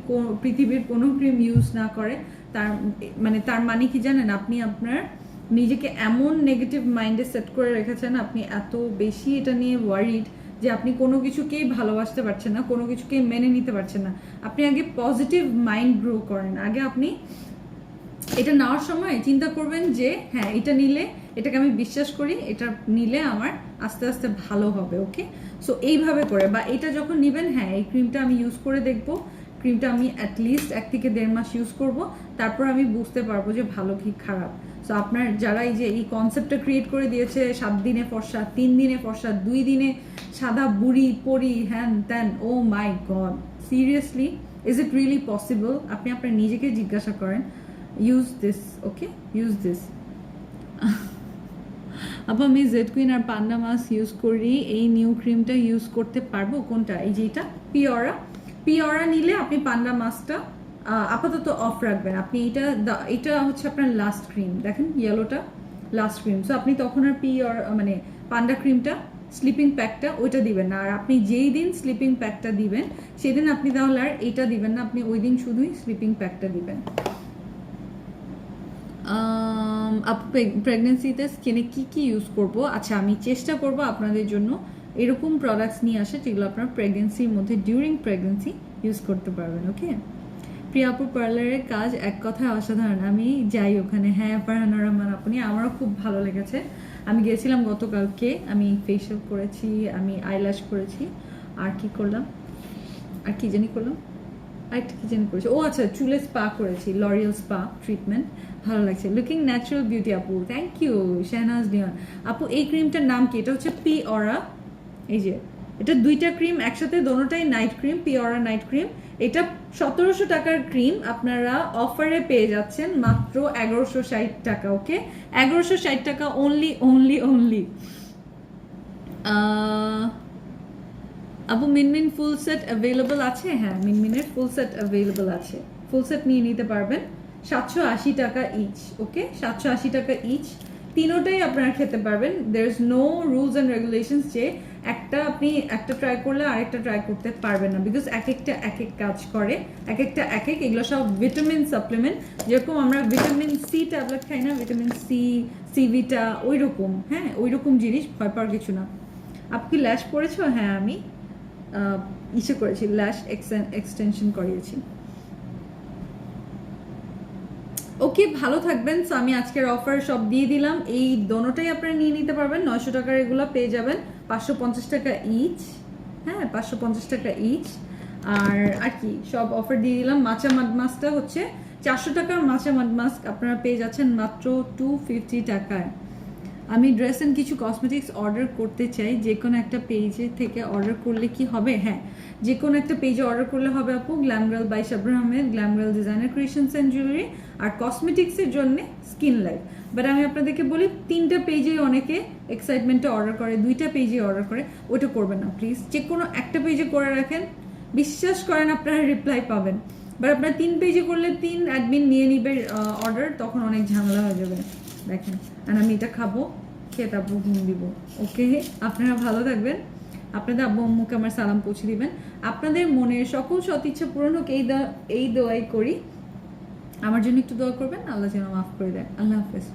পৃথিবীর কোনো ক্রিম ইউজ না করে, তার মানে কি জানেন? আপনি আপনার নিজেকে এমন নেগেটিভ মাইন্ডে সেট করে রেখেছেন, আপনি এত বেশি এটা নিয়ে ওয়ারিড যে আপনি কোনো কিছুকেই ভালোবাসতে পারছেন না, কোনো কিছুকেই মেনে নিতে পারছেন না। আপনি আগে পজিটিভ মাইন্ড গ্রো করেন। আগে আপনি এটা নেওয়ার সময় চিন্তা করবেন যে হ্যাঁ, এটা নিলে, এটাকে আমি বিশ্বাস করি, এটা নিলে আমার আস্তে আস্তে ভালো হবে। ওকে, সো এইভাবে করে, বা এটা যখন নেবেন, হ্যাঁ এই ক্রিমটা আমি ইউজ করে দেখবো, ক্রিমটা আমি অ্যাটলিস্ট 1 থেকে 1.5 মাস ইউজ করব, তারপর আমি বুঝতে পারবো যে ভালো কি খারাপ। সো আপনার যারা এই যে এই কনসেপ্টটা ক্রিয়েট করে দিয়েছে, 7 দিনে ফর্সা, 3 দিনে ফর্সা, 2 দিনে সাদা বুড়ি পরি, হ্যান ত্যান, oh my god, seriously is it really possible? আপনি আপনার নিজেকে জিজ্ঞাসা করেন। Use this, okay, use this. আপু আমি জেড কুইন আর পান্ডা মাস্ক ইউজ করি, এই নিউ ক্রিমটা ইউজ করতে পারবো? কোনটা? এই যে এটা পিওরা নিলে আপনি পান্ডা মাস্কটা আপাতত অফ রাখবেন। আপনি এটা হচ্ছে আপনার লাস্ট ক্রিম, দেখেন ইয়েলোটা লাস্ট ক্রিম। সো আপনি তখন আর মানে পান্ডা ক্রিমটা, স্লিপিং প্যাকটা ওইটা দিবেন না। আর আপনি যেই দিন স্লিপিং প্যাকটা দিবেন, সেদিন আপনি তাহলে আর এইটা দিবেন না, আপনি ওই দিন শুধুই স্লিপিং প্যাকটা দিবেন। আপু প্রেগনেন্সিতে স্কিনে কি ইউজ করব? আচ্ছা, আমি চেষ্টা করব আপনাদের জন্য এরকম প্রোডাক্টস নিয়ে আসে যেগুলো আপনার প্রেগনেন্সির মধ্যে, ডিউরিং প্রেগনেন্সি ইউজ করতে পারবেন। ওকে, প্রিয়া আপু পার্লারের কাজ এক কথায় অসাধারণ, আমি যাই ওখানে। হ্যাঁ ফারহানা রহমান আপনি, আমারও খুব ভালো লেগেছে। আমি গিয়েছিলাম গতকালকে, আমি ফেশিয়াল করেছি, আমি আইল্যাশ করেছি, আর কি করলাম, আর কি জানি করলাম, আরেকটা কি জানি করেছি, ও আচ্ছা চুলে স্পা করেছি, লরিয়াল স্পা ট্রিটমেন্ট, ভালো লাগছে। লুকিং ন্যাচারাল বিউটি আপু, থ্যাংক ইউ শাহনাজ নিয়ন আপু। এই ক্রিমটার নাম কি? এটা হচ্ছে পিওরা। এই যে এটা 2টা ক্রিম একসাথে, দোনোটাই নাইট ক্রিম, পিওরা নাইট ক্রিম। এটা 1700 টাকার ক্রিম, আপনারা অফারে পেয়ে যাচ্ছেন মাত্র 1160 টাকা। ওকে, 1160 টাকা অনলি। আপু মিনমিন ফুল সেট অ্যাভেলেবল আছে? হ্যাঁ, মিনমিনের ফুল সেট অ্যাভেলেবল আছে, ফুল সেট নিয়ে নিতে পারবেন, 780 টাকা ইচ। ওকে, 780 টাকা ইচ, তিনোটাই আপনারা খেতে পারবেন। There is no rules and regulations যে আপনি একটা ট্রাই করলে আরেকটা ট্রাই করতে পারবেন না, বিকজ এক একটা এক এক কাজ করে, এক একটা এক এক। এগুলো সব ভিটামিন সাপ্লিমেন্ট, যেরকম আমরা ভিটামিন সি ট্যাবলেট খাই না, ভিটামিন সিভিটা, ওই রকম। হ্যাঁ, ওই রকম জিনিস, ভয় পাওয়ার কিছু না। আপনি কি ল্যাশ করেছো? হ্যাঁ, আমি ইসে করেছি, ল্যাশ এক্সটেনশন করিয়েছি। ওকে, ভালো থাকবেন। সো আমি আজকের অফার সব দিয়ে দিলাম, এই দোনোটাই আপনারা নিয়ে নিতে পারবেন। 900 টাকার এগুলো পেয়ে যাবেন 550 টাকা ইচ। হ্যাঁ, 550 টাকা ইচ। আর কি সব অফার দিয়ে দিলাম। মাচা মাড মাস্কটা হচ্ছে 400 টাকার মাচা মাড মাস্ক আপনারা পেয়ে যাচ্ছেন মাত্র 250 টাকায়। আমি ড্রেস অ্যান্ড কিছু কসমেটিক্স অর্ডার করতে চাই, যে কোনো একটা পেজে থেকে অর্ডার করলে কি হবে? হ্যাঁ, যে কোনো একটা পেজে অর্ডার করলে হবে আপু। Glam girl by Shabra Ahmed, glam girl designer creations and jewellery, আর কসমেটিক্সের জন্য স্কিন লাইফ। বাট আমি আপনাদেরকে বলি 3টা পেজেই অনেকে এক্সাইটমেন্টে অর্ডার করে, 2টা পেজে অর্ডার করে, ওটা করবেন না প্লিজ। যে কোনো একটা পেজে করে রাখেন, বিশ্বাস করেন আপনারা রিপ্লাই পাবেন। বাট আপনার 3 পেজে করলে 3 অ্যাডমিন নিয়ে নিবে অর্ডার, তখন অনেক ঝামেলা হয়ে যাবে। দেখেন, আর আমি এটা খাবো, খেয়ে তারপর ঘুম দিব। ওকে, আপনারা ভালো থাকবেন, আপনাদের আব্বু আম্মুকে আমার সালাম পৌঁছে দিবেন। আপনাদের মনের সকল সৎ ইচ্ছা পূরণ হোক, এই দোয়াই করি। আমার জন্য একটু দোয়া করবেন, আল্লাহ যেন মাফ করে দেয়। আল্লাহ হাফেজ।